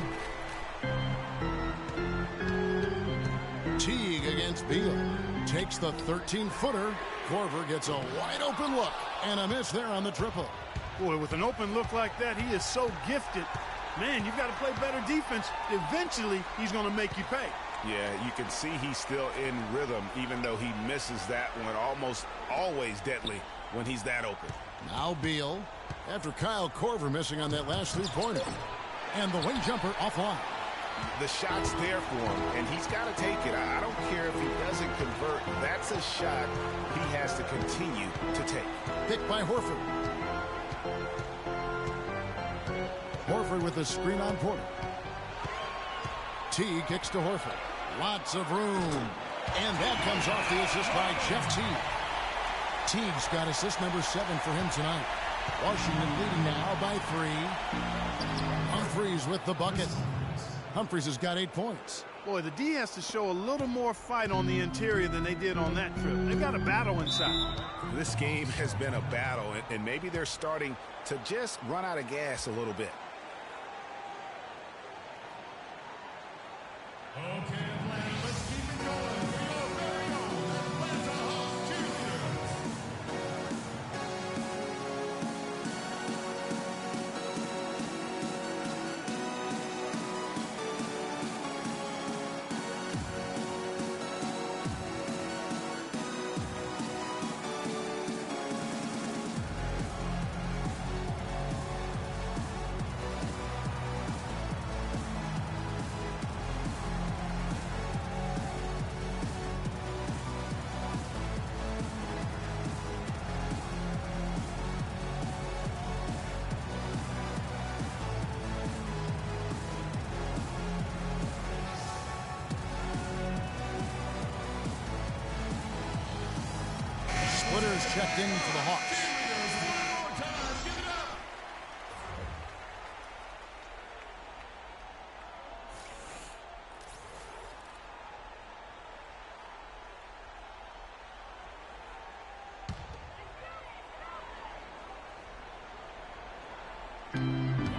Teague against Beal. Takes the 13-footer. Korver gets a wide-open look. And a miss there on the triple. Boy, with an open look like that, he is so gifted. Man, you've got to play better defense. Eventually, he's going to make you pay. Yeah, you can see he's still in rhythm, even though he misses that one almost always deadly when he's that open. Now Beal. After Kyle Korver missing on that last three-pointer. And the wing jumper offline. The shot's there for him, and he's got to take it. I don't care if he doesn't convert. That's a shot he has to continue to take. Picked by Horford. Horford with the screen on Porter. Teague kicks to Horford. Lots of room. And that comes off the assist by Jeff Teague. Teague's got assist number 7 for him tonight. Washington leading now by 3. Humphries with the bucket. Humphries has got 8 points. Boy, the D has to show a little more fight on the interior than they did on that trip. They've got a battle inside. This game has been a battle, and maybe they're starting to just run out of gas a little bit. Okay, Atlanta, let's keep it going for your very own Atlanta Hawks cheerleaders. Splitters checked in for the Hawks.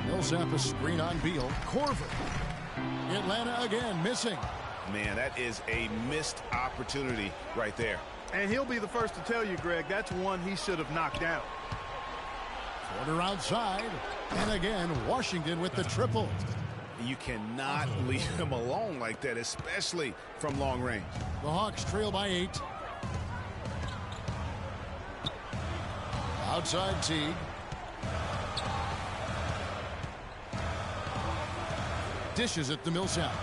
Millsap a screen on Beal. Korver. Atlanta again missing. Man, that is a missed opportunity right there. And he'll be the first to tell you, Greg, that's one he should have knocked down. Porter outside. And again, Washington with the triple. You cannot leave him alone like that, especially from long range. The Hawks trail by 8. Outside Teague. Dishes it to Millsap.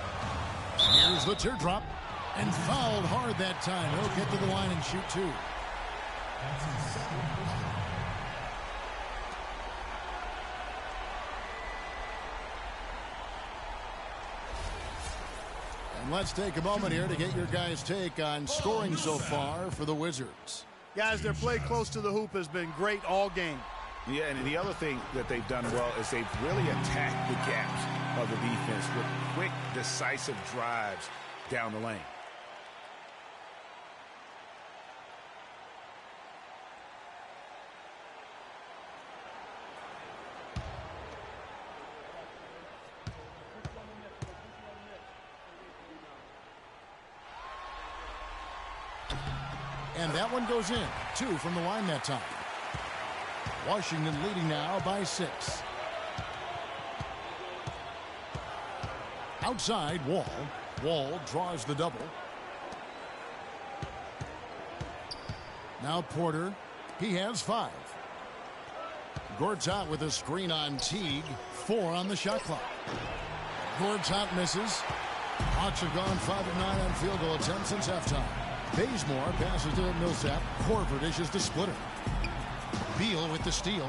Here's the teardrop. And fouled hard that time. He'll get to the line and shoot 2. And let's take a moment here to get your guys' take on scoring so far for the Wizards. Guys, their play close to the hoop has been great all game. Yeah, and the other thing that they've done well is they've really attacked the gaps of the defense with quick, decisive drives down the lane. And that one goes in. 2 from the line that time. Washington leading now by 6. Outside, Wall. Wall draws the double. Now Porter. He has 5. Gortat with a screen on Teague. 4 on the shot clock. Gortat misses. Hawks have gone 5 of 9 on field goal attempts since halftime. Bazemore passes to Millsap. Korver dishes the splitter. Beal with the steal.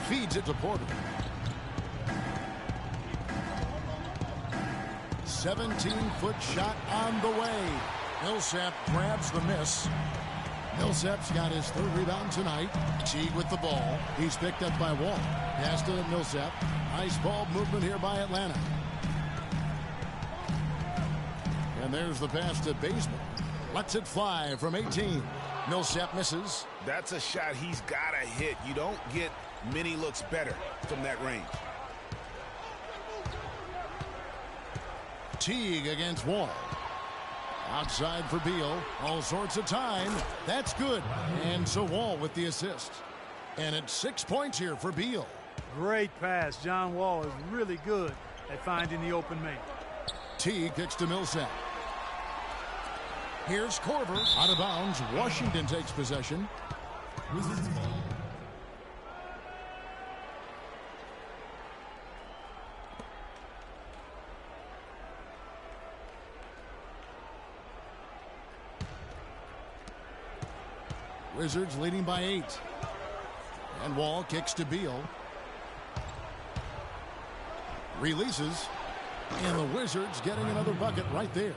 Feeds it to Porter. 17-foot shot on the way. Millsap grabs the miss. Millsap's got his 3rd rebound tonight. Teague with the ball. He's picked up by Wall. Pass to Millsap. Nice ball movement here by Atlanta. And there's the pass to Bazemore. Lets it fly from 18. Millsap misses. That's a shot he's got to hit. You don't get many looks better from that range. Teague against Wall. Outside for Beal. All sorts of time. That's good. And so Wall with the assist. And it's 6 points here for Beal. Great pass. John Wall is really good at finding the open man. Teague kicks to Millsap. Here's Korver. Out of bounds. Washington takes possession. Wizards leading by 8. And Wall kicks to Beal. Releases. And the Wizards getting another bucket right there.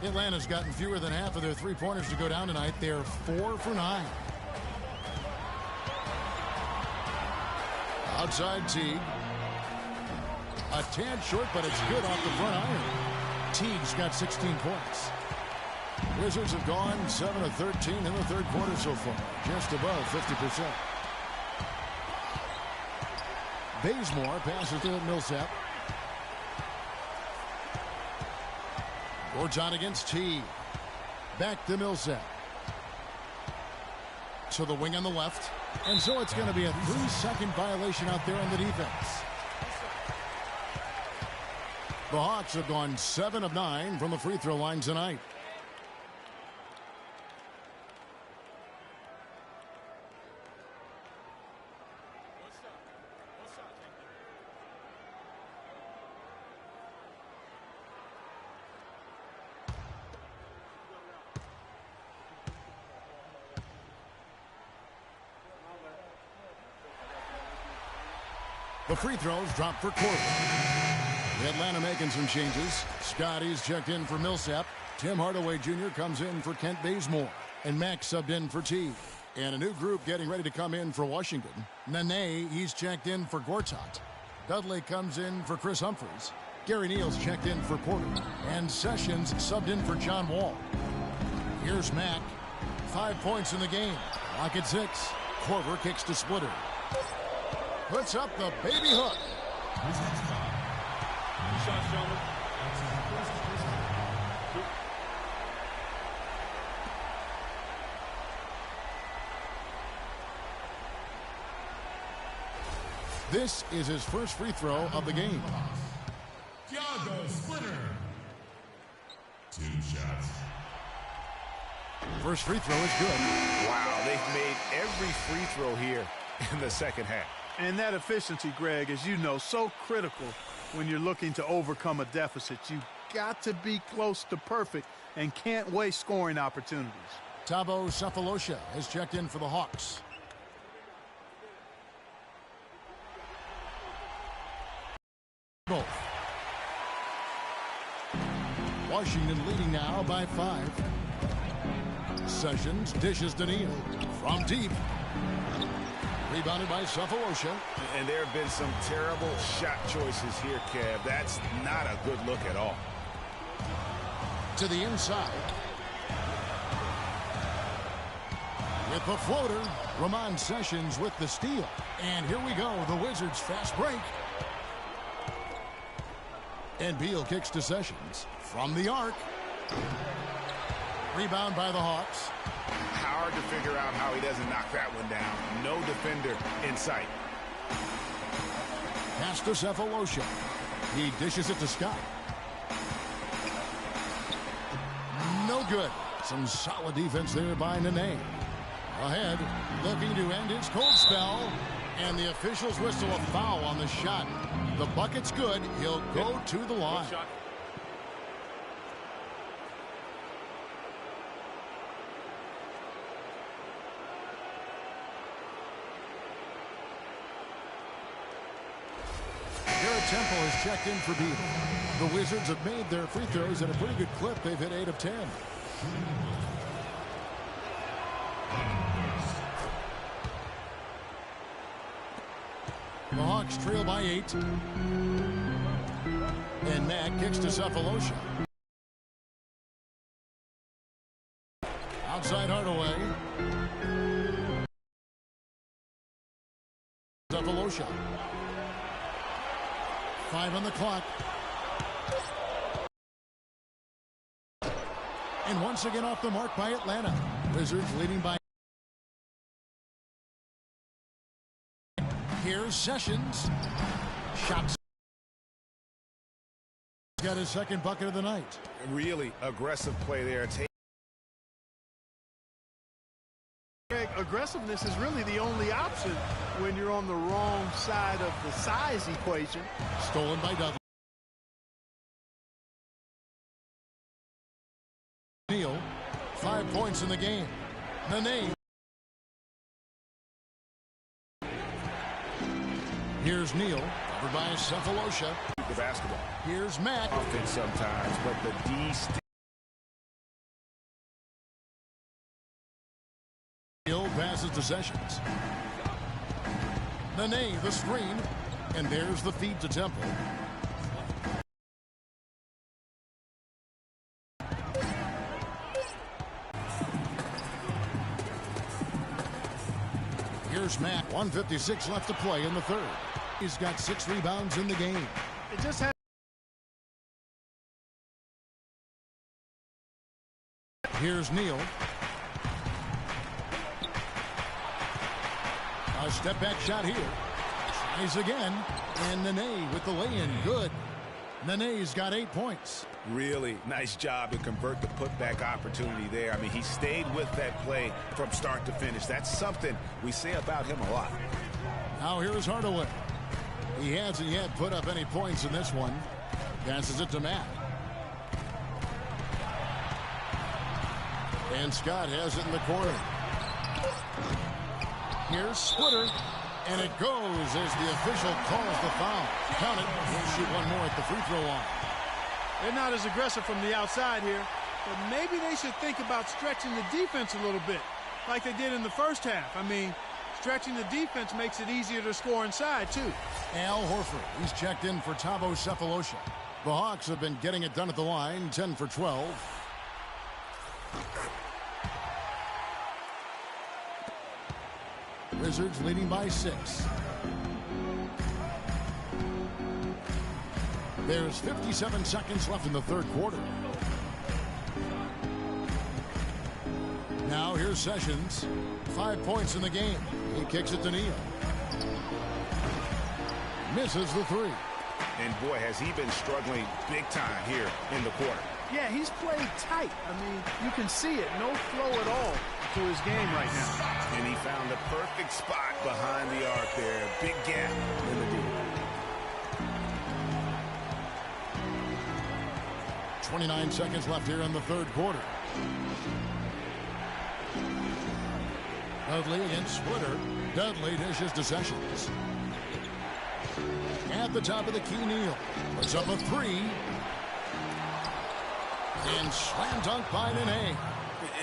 Atlanta's gotten fewer than half of their three-pointers to go down tonight. They're 4 for 9. Outside Teague. A tad short, but it's good off the front iron. Teague's got 16 points. Wizards have gone 7 of 13 in the 3rd quarter so far. Just above 50%. Bazemore passes to Millsap. Gortat against Teague. Back to Millsap. To the wing on the left. And so it's going to be a 3-second violation out there on the defense. The Hawks have gone 7 of 9 from the free throw line tonight. The free throws drop for Korver. Atlanta making some changes. Scotty's checked in for Millsap. Tim Hardaway Jr. comes in for Kent Bazemore. And Max subbed in for Teague. And a new group getting ready to come in for Washington. Nene, he's checked in for Gortat. Dudley comes in for Chris Humphries. Gary Neal's checked in for Porter. And Sessions subbed in for John Wall. Here's Mack. 5 points in the game. Lock at 6. Korver kicks to Splitter. Puts up the baby hook. Shots, gentlemen. This is his first free throw of the game. Thiago Splitter. 2 shots. First free throw is good. Wow, they've made every free throw here in the second half. And that efficiency, Greg, as you know, so critical when you're looking to overcome a deficit. You've got to be close to perfect and can't waste scoring opportunities. Thabo Sefolosha has checked in for the Hawks. Both. Washington leading now by 5. Sessions dishes to Neal from deep. Rebounded by Sefolosha. And there have been some terrible shot choices here, Kev. That's not a good look at all. To the inside. With the floater, Ramon Sessions with the steal. And here we go, the Wizards fast break. And Beal kicks to Sessions from the arc. Rebound by the Hawks. Hard to figure out how he doesn't knock that one down. No defender in sight. Pass to Sefolosha. He dishes it to Scott. No good. Some solid defense there by Nene. Ahead, looking to end his cold spell. And the officials whistle a foul on the shot. The bucket's good. He'll go to the line. Garrett Temple has checked in for Beal. The Wizards have made their free throws at a pretty good clip. They've hit 8 of 10. The Hawks trail by 8. And Matt kicks to Sefolosha. Outside Hardaway. Sefolosha. 5 on the clock. And once again off the mark by Atlanta. Wizards leading by. Here's Sessions. Shots. Got his second bucket of the night. Really aggressive play there. Greg, aggressiveness is really the only option when you're on the wrong side of the size equation. Stolen by Dudley. Neal, 5 points in the game. Nene. Here's Neal, covered by Sefolosha. The basketball. Here's Matt. Offense sometimes, but the D. Neal passes to Sessions. Nene, the screen, and there's the feed to Temple. Here's Matt. 1:56 left to play in the third. He's got 6 rebounds in the game. It just had. Here's Neal. A step back shot here. Tries again. And Nene with the lay-in. Good. Nene's got 8 points. Really nice job to convert the putback opportunity there. I mean, he stayed with that play from start to finish. That's something we say about him a lot. Now here's Hardaway. He hasn't yet put up any points in this one. Passes it to Matt. And Scott has it in the corner. Here's Splitter. And it goes as the official calls the foul. Count it. He'll shoot one more at the free throw line. They're not as aggressive from the outside here, but maybe they should think about stretching the defense a little bit, like they did in the first half. I mean, stretching the defense makes it easier to score inside, too. Al Horford, he's checked in for Thabo Sefolosha. The Hawks have been getting it done at the line, 10 for 12. Wizards leading by 6. There's 57 seconds left in the third quarter. Now here's Sessions. 5 points in the game. He kicks it to Neal. misses the three. And boy, has he been struggling big time here in the quarter. Yeah, he's played tight. I mean, you can see it. No flow at all to his game right now. And he found the perfect spot behind the arc there. Big gap in the D. 29 seconds left here in the third quarter. Dudley against Splitter. Dudley dishes to Sessions. At the top of the key, Neal puts up a three. And slam dunk by Nene.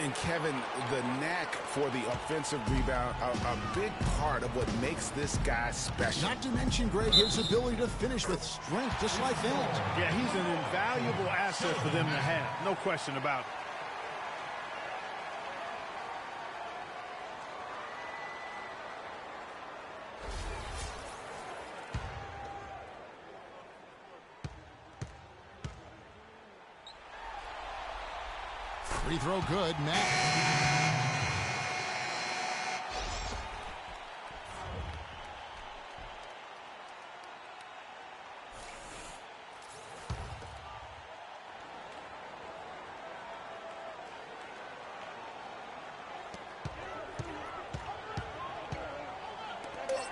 And Kevin, the knack for the offensive rebound, a big part of what makes this guy special. Not to mention, Greg, his ability to finish with strength, just like that. Yeah, he's an invaluable asset for them to have. No question about it. Free throw good, Matt.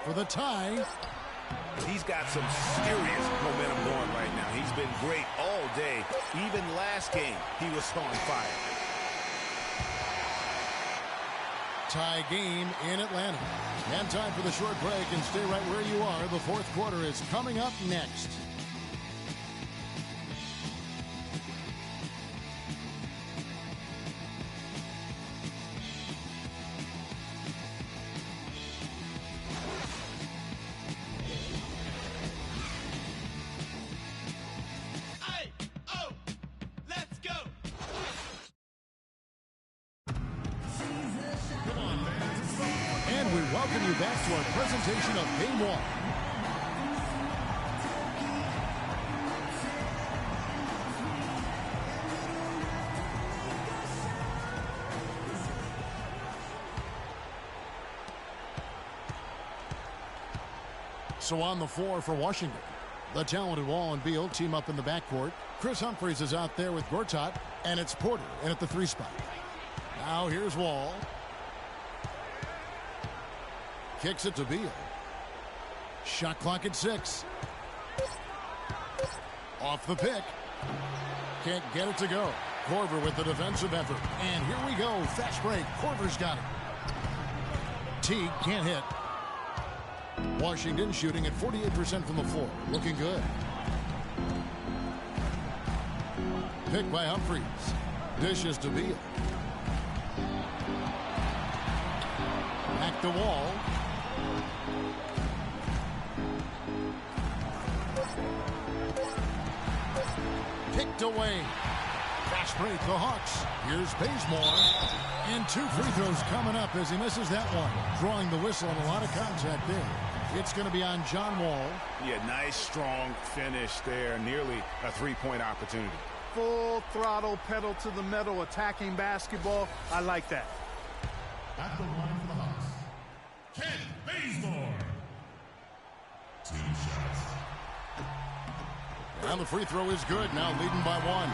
For the tie. He's got some serious momentum going right now. He's been great all day. Even last game, he was on fire. Tie game in Atlanta. And time for the short break, and stay right where you are. The fourth quarter is coming up next. Welcome you back to our presentation of Game 1. So on the floor for Washington, the talented Wall and Beal team up in the backcourt. Chris Humphries is out there with Gortat, and it's Porter in at the 3 spot. Now here's Wall. Kicks it to Beal. Shot clock at 6. Off the pick. Can't get it to go. Korver with the defensive effort. And here we go. Fast break. Korver's got it. Teague can't hit. Washington shooting at 48% from the floor. Looking good. Pick by Humphries. Dishes to Beal. Back the Wall. Kicked away. Fast break, the Hawks. Here's Bazemore. And 2 free throws coming up as he misses that one. Drawing the whistle and a lot of contact there. It's going to be on John Wall. Yeah, nice, strong finish there. Nearly a 3-point opportunity. Full throttle, pedal to the metal, attacking basketball. I like that. At the line for the Hawks, Kent Bazemore. 2 shots. And the free throw is good. Now leading by 1.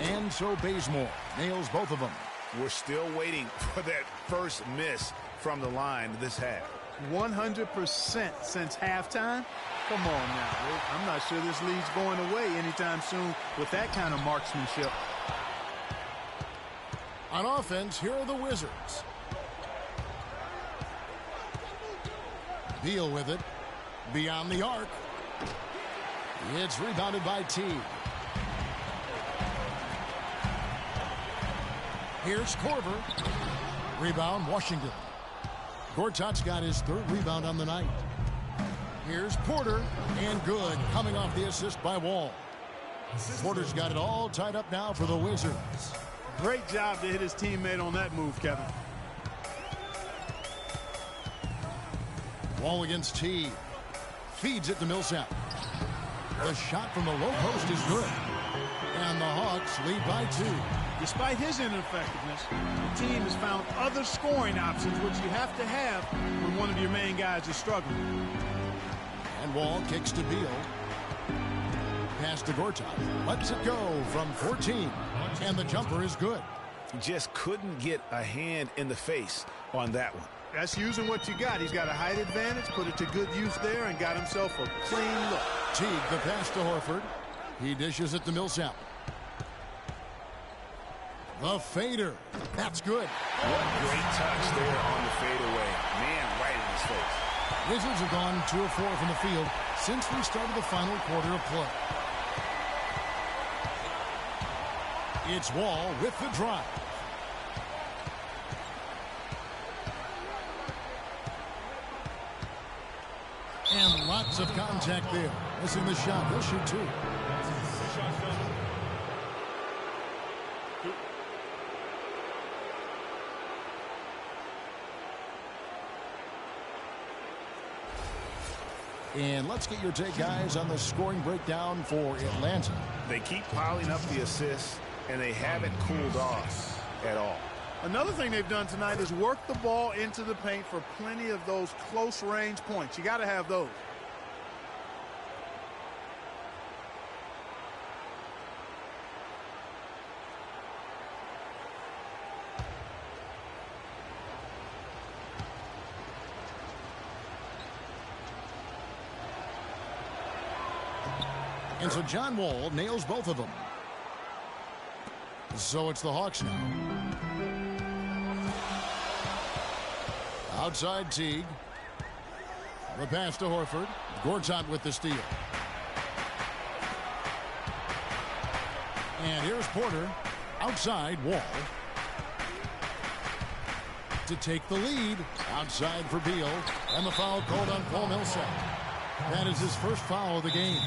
And so Bazemore nails both of them. We're still waiting for that first miss from the line this half. 100% since halftime? Come on now. I'm not sure this lead's going away anytime soon with that kind of marksmanship. On offense, here are the Wizards. Beal with it. Beyond the arc. It's rebounded by Teague. Here's Korver. Rebound, Washington. Gortat's got his 3rd rebound on the night. Here's Porter, and good, coming off the assist by Wall. Porter's got it all tied up now for the Wizards. Great job to hit his teammate on that move, Kevin. Wall against Teague. Feeds it to Millsap. The shot from the low post is good. And the Hawks lead by 2. Despite his ineffectiveness, the team has found other scoring options, which you have to have when one of your main guys is struggling. And Wall kicks to Beal. Pass to Gortat. Lets it go from 14. And the jumper is good. Just couldn't get a hand in the face on that one. That's using what you got. He's got a height advantage, put it to good use there, and got himself a clean look. Teague, the pass to Horford. He dishes it to Millsap. The fader. That's good. What great touch there on the fadeaway. Man, right in his face. Wizards have gone 2 of 4 from the field since we started the final quarter of play. It's Wall with the drive. And lots of contact there. Missing the shot. He'll shoot 2. And let's get your take, guys, on the scoring breakdown for Atlanta. They keep piling up the assists, and they haven't cooled off at all. Another thing they've done tonight is work the ball into the paint for plenty of those close-range points. You got to have those. And so John Wall nails both of them. So it's the Hawks now. Outside Teague. The pass to Horford. Gortat with the steal. And here's Porter. Outside Wall. To take the lead. Outside for Beal. And the foul called on Paul Millsap. That is his first foul of the game.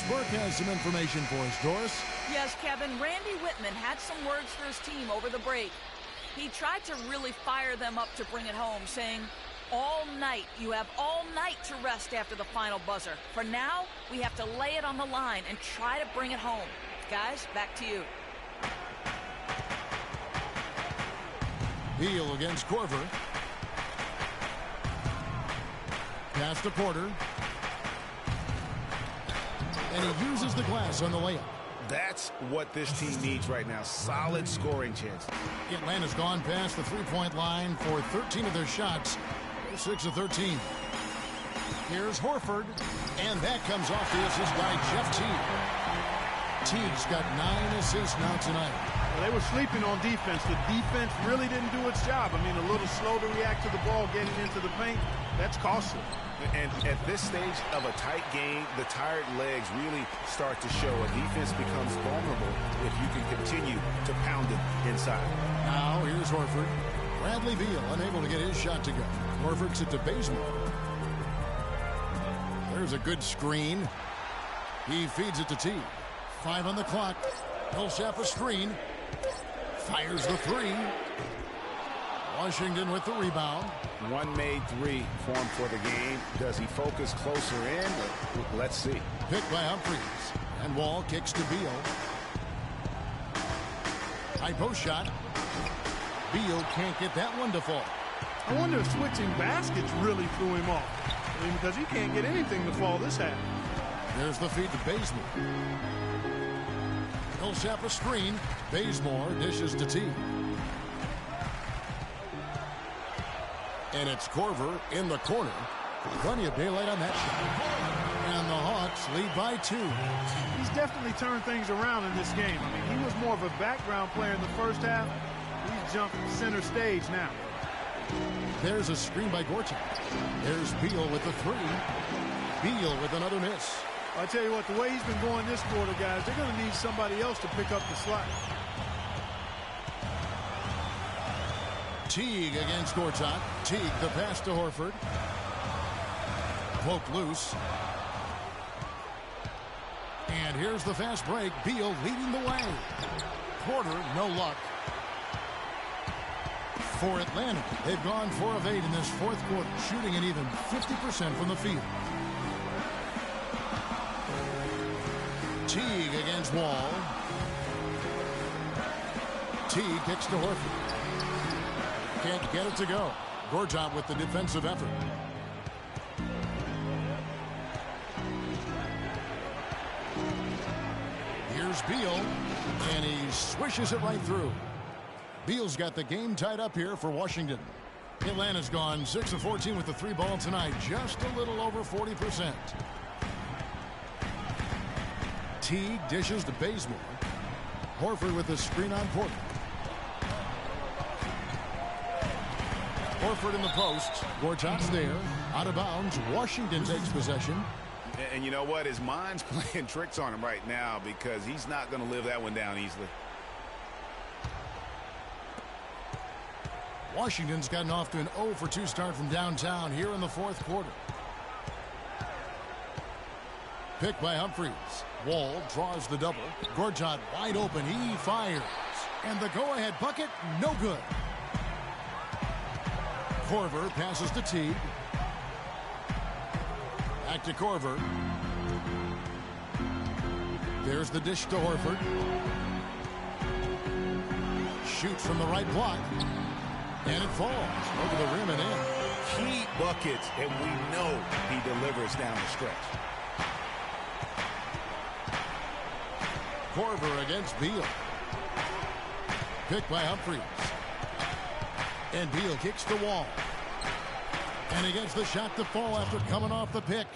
Burke has some information for us. Doris? Yes, Kevin. Randy Whitman had some words for his team over the break. He tried to really fire them up to bring it home, saying, all night, you have all night to rest after the final buzzer. For now, we have to lay it on the line and try to bring it home. Guys, back to you. Beal against Korver. Pass to Porter. And he uses the glass on the layup. That's what this team needs right now. Solid scoring chance. Atlanta's gone past the three-point line for 13 of their shots. 6 of 13. Here's Horford. And that comes off the assist by Jeff Teague. Teague's got 9 assists now tonight. Well, they were sleeping on defense. The defense really didn't do its job. I mean, a little slow to react to the ball getting into the paint. That's costly. And at this stage of a tight game, the tired legs really start to show. A defense becomes vulnerable if you can continue to pound it inside. Now here's Horford. Bradley Beal unable to get his shot to go. Horford's it to Bazemore. There's a good screen. He feeds it to Teague. 5 on the clock. Millsap a screen. Fires the 3. Washington with the rebound. One made 3 for him for the game. Does he focus closer in? Let's see. Picked by Humphries. And Wall kicks to Beal. High post shot. Beal can't get that one to fall. I wonder if switching baskets really threw him off. I mean, because he can't get anything to fall this half. There's the feed to Bazemore. Millsap a screen. Bazemore dishes to Teague. And it's Korver in the corner. Plenty of daylight on that shot. And the Hawks lead by 2. He's definitely turned things around in this game. I mean, he was more of a background player in the first half. He's jumped center stage now. There's a screen by Gortat. There's Beal with the 3. Beal with another miss. I tell you what, the way he's been going this quarter, guys, they're going to need somebody else to pick up the slack. Teague against Gortat. Teague the pass to Horford. Poked loose. And here's the fast break. Beal leading the way. Porter, no luck. For Atlanta, they've gone 4 of 8 in this fourth quarter, shooting an even 50% from the field. Teague against Wall. Teague kicks to Horford. Can't get it to go. Gortat with the defensive effort. Here's Beal, and he swishes it right through. Beal's got the game tied up here for Washington. Atlanta's gone 6 of 14 with the 3 ball tonight, just a little over 40%. Teague dishes to Bazemore. Horford with the screen on Porter. Horford in the post. Gortat's there. Out of bounds. Washington takes possession. And you know what? His mind's playing tricks on him right now because he's not going to live that one down easily. Washington's gotten off to an 0 for 2 start from downtown here in the fourth quarter. Picked by Humphries. Wall draws the double. Gortat wide open. He fires. And the go-ahead bucket, no good. Korver passes to Teague. Back to Korver. There's the dish to Horford. Shoots from the right block. And it falls over the rim and in. Key buckets, and we know he delivers down the stretch. Korver against Beal. Picked by Humphries. And Beal kicks the Wall. And he gets the shot to fall after coming off the pick.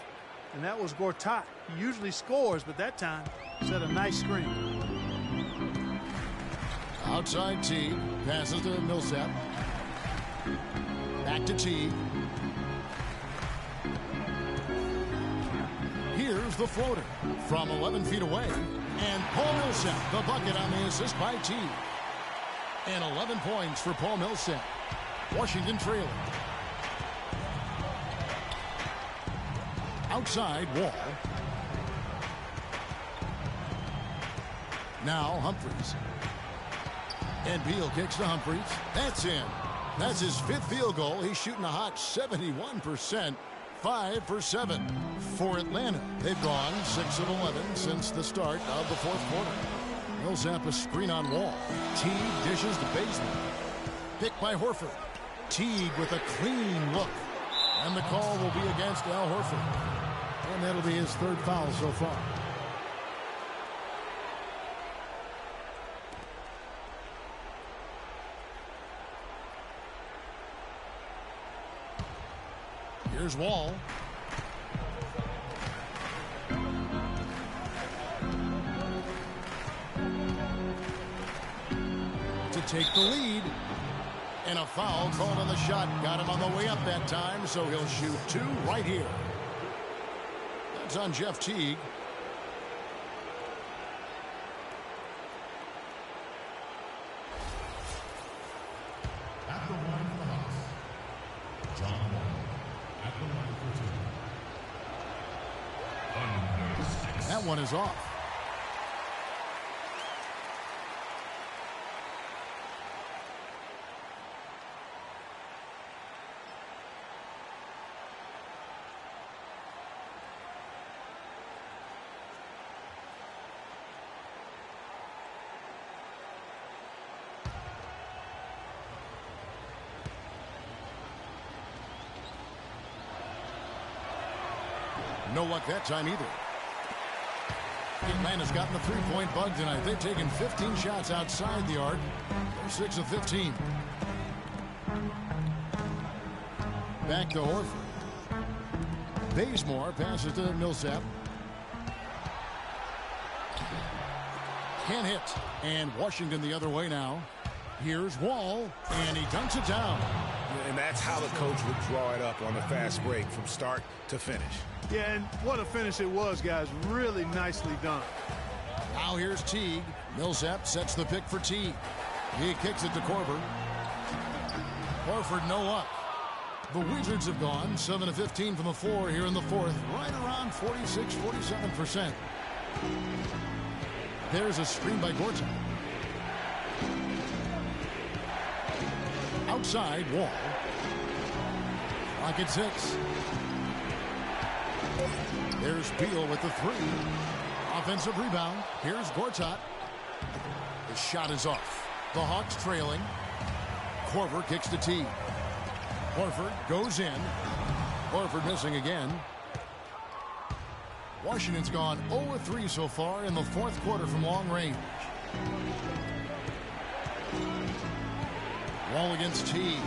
And that was Gortat. He usually scores, but that time set a nice screen. Outside Teague. Passes to Millsap. Back to Teague. Here's the floater from 11 feet away. And Paul Millsap, the bucket on the assist by Teague. And 11 points for Paul Millsap. Washington trailing. Outside Wall. Now Humphries. And Beal kicks to Humphries. That's in. That's his 5th field goal. He's shooting a hot 71%. 5 for 7 for Atlanta. They've gone 6 of 11 since the start of the fourth quarter. Millsap a screen on Wall. Teague dishes to Bazemore. Picked by Horford. Teague with a clean look. And the call will be against Al Horford. And that'll be his 3rd foul so far. Here's Wall. To take the lead. And a foul called on the shot. Got him on the way up that time, so he'll shoot 2 right here. That's on Jeff Teague. At the line for the Hawks, John Wall. At the line for 2. Under 6. That one is off. No luck that time either. Atlanta's gotten the three-point bug tonight. They've taken 15 shots outside the arc. They're 6 of 15. Back to Horford. Bazemore passes to Millsap. Can't hit. And Washington the other way now. Here's Wall, and he dunks it down. And that's how the coach would draw it up on the fast break from start to finish. Yeah, and what a finish it was, guys. Really nicely done. Now here's Teague. Millsap sets the pick for Teague. He kicks it to Korver. Horford, no luck. The Wizards have gone 7 of 15 from the floor here in the fourth, right around 46-47%. There's a screen by Gortat. Outside, Wall. Rocket 6. There's Beal with the 3. Offensive rebound. Here's Gortat. The shot is off. The Hawks trailing. Korver kicks to Teague. Horford goes in. Horford missing again. Washington's gone 0-3 so far in the fourth quarter from long range. Wall against Teague.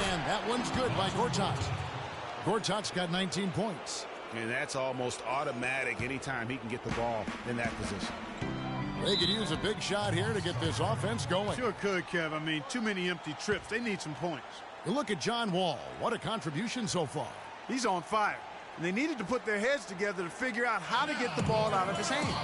And that one's good by Gortat. Gortat's got 19 points. And that's almost automatic anytime he can get the ball in that position. They could use a big shot here to get this offense going. Sure could, Kev. I mean, too many empty trips. They need some points. You look at John Wall. What a contribution so far. He's on fire. And they needed to put their heads together to figure out how to get the ball out of his hands.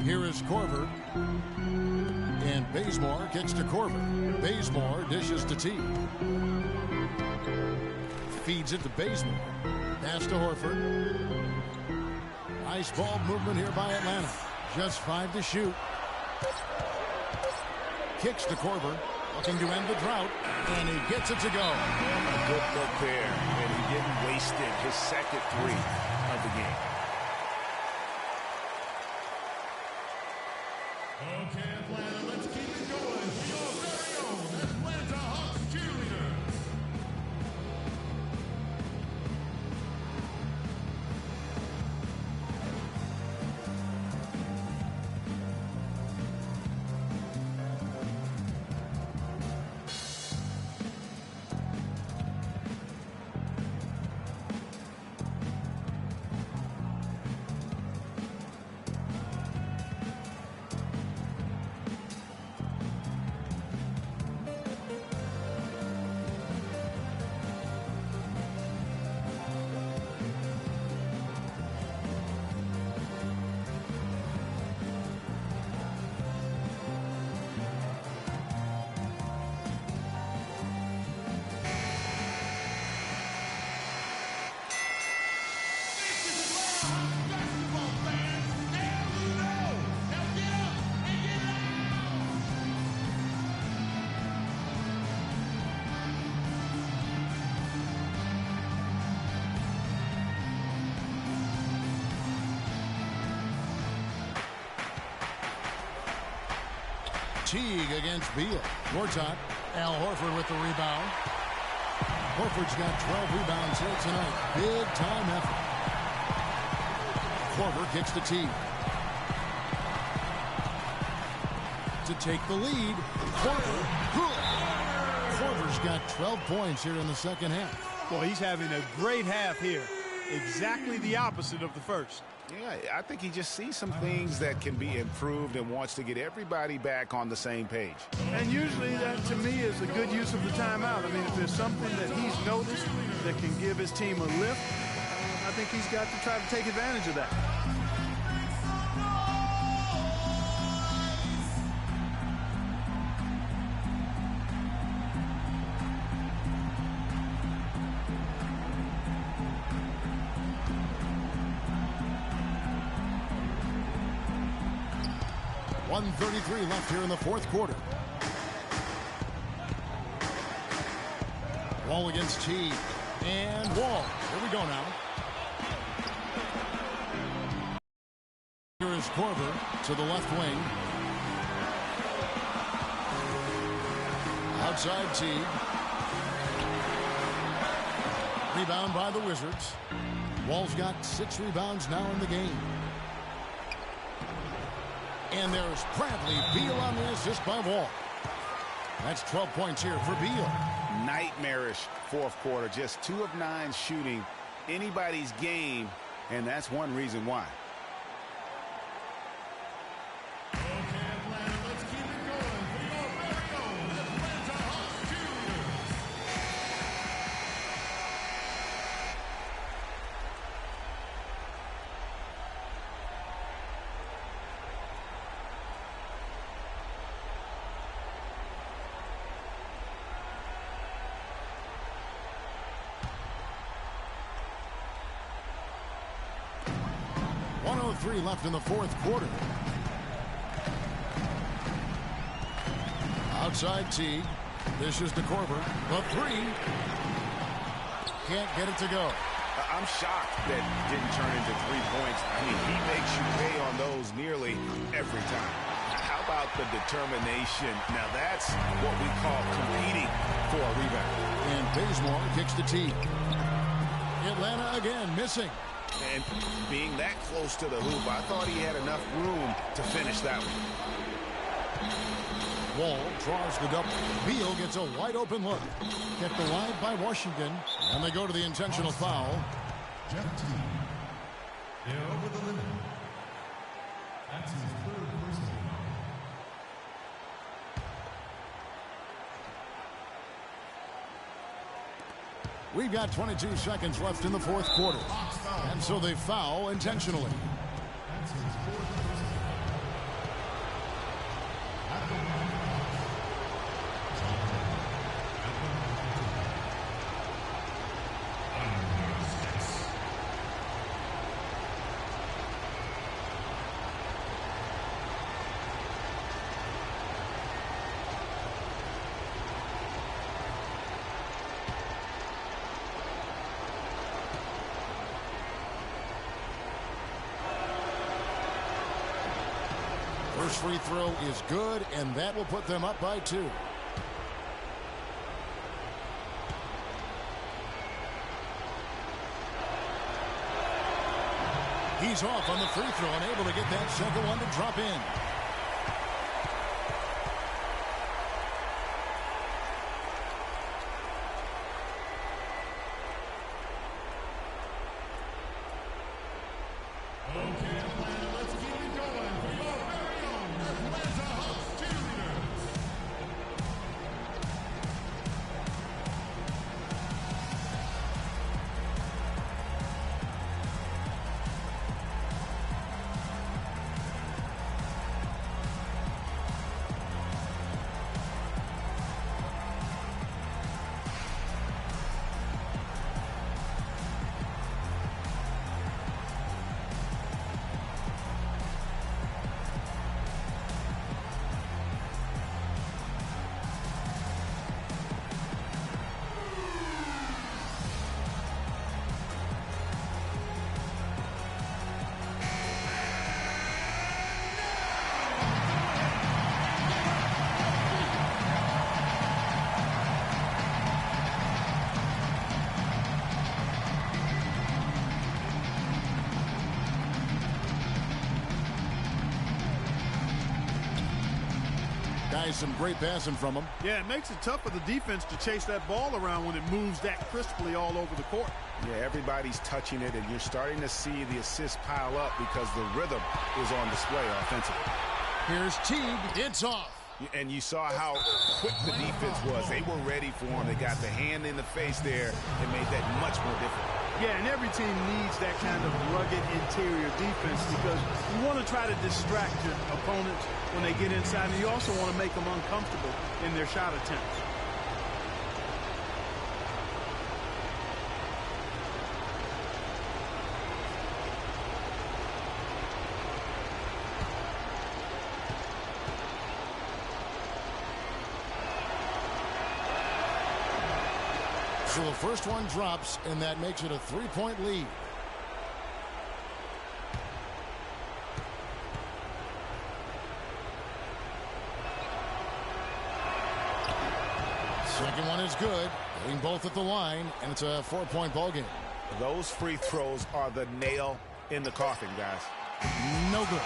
Here is Korver. And Bazemore kicks to Korver. Bazemore dishes to Teague. Feeds it to Bazemore. Pass to Horford. Nice ball movement here by Atlanta. Just 5 to shoot. Kicks to Korver. Looking to end the drought. And he gets it to go. A good look there. And he didn't waste it. His second 3 of the game. Okay, Atlanta, let's keep it going. Your very own Atlanta Hawks cheerleaders. Teague against Beal. Gortat. Al Horford with the rebound. Horford's got 12 rebounds here tonight. Big time effort. Korver kicks to Teague. To take the lead. Korver. Korver's got 12 points here in the second half. Well, he's having a great half here. Exactly the opposite of the first. Yeah, I think he just sees some things that can be improved and wants to get everybody back on the same page. And usually that, to me, is a good use of the timeout. I mean, if there's something that he's noticed that can give his team a lift, I think he's got to try to take advantage of that. .133 left here in the fourth quarter. Wall against Teague. And Wall. Here we go now. Here is Korver to the left wing. Outside Teague. Rebound by the Wizards. Wall's got 6 rebounds now in the game. And there's Bradley Beal on the assist by Wall. That's 12 points here for Beal. Nightmarish fourth quarter. Just 2 of 9 shooting anybody's game, and that's one reason why. .103 left in the fourth quarter. Outside Teague. Dishes to Korver. The 3. Can't get it to go. I'm shocked that didn't turn into 3 points. I mean, he makes you pay on those nearly every time. How about the determination? Now that's what we call competing for a rebound. And Bazemore kicks to Teague. Atlanta again missing. And being that close to the hoop, I thought he had enough room to finish that one. Wall draws the double. Beal gets a wide open look. Kept alive by Washington. And they go to the intentional foul. Jeff Teague. They're over the limit. That's his 3rd personal foul. We've got 22 seconds left in the fourth quarter. And so they foul intentionally. That's his 4th personal First free throw is good, and that will put them up by 2. He's off on the free throw and able to get that second one to drop in. Guys, some great passing from him. Yeah, it makes it tough for the defense to chase that ball around when it moves that crisply all over the court. Yeah, everybody's touching it, and you're starting to see the assists pile up because the rhythm is on display offensively. Here's Teague. It's off. And you saw how quick the defense was. They were ready for him. They got the hand in the face there and made that much more difficult. Yeah, and every team needs that kind of rugged interior defense because you want to try to distract your opponents when they get inside, and you also want to make them uncomfortable in their shot attempts. So the first one drops, and that makes it a 3-point lead. Second one is good. Hitting both at the line, and it's a 4-point ball game. Those free throws are the nail in the coffin, guys. No good.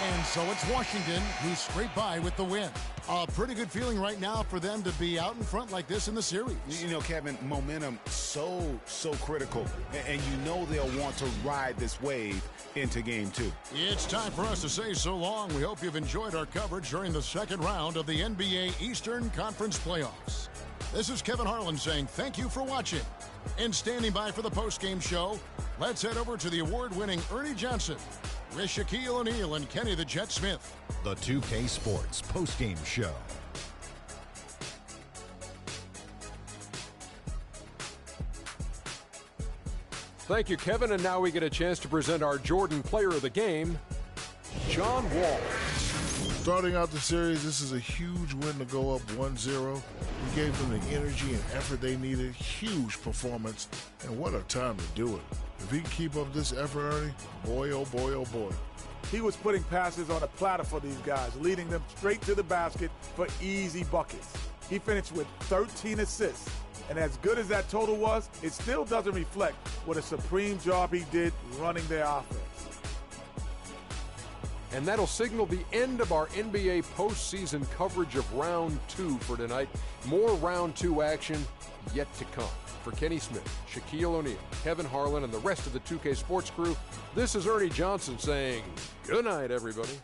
And so it's Washington who's straight by with the win. A pretty good feeling right now for them to be out in front like this in the series. You know, Kevin, momentum so critical. And you know they'll want to ride this wave into game 2. It's time for us to say so long. We hope you've enjoyed our coverage during the second round of the NBA Eastern Conference Playoffs. This is Kevin Harlan saying thank you for watching. And standing by for the postgame show, let's head over to the award-winning Ernie Johnson with Shaquille O'Neal and Kenny the Jet Smith. The 2K Sports postgame show. Thank you, Kevin. And now we get a chance to present our Jordan Player of the Game, John Wall. Starting out the series, this is a huge win to go up 1-0. We gave them the energy and effort they needed. Huge performance. And what a time to do it. If he can keep up this effort, Ernie, boy, oh boy, oh boy. He was putting passes on a platter for these guys, leading them straight to the basket for easy buckets. He finished with 13 assists. And as good as that total was, it still doesn't reflect what a supreme job he did running their offense. And that'll signal the end of our NBA postseason coverage of Round 2 for tonight. More Round 2 action yet to come. For Kenny Smith, Shaquille O'Neal, Kevin Harlan, and the rest of the 2K Sports crew, this is Ernie Johnson saying good night, everybody.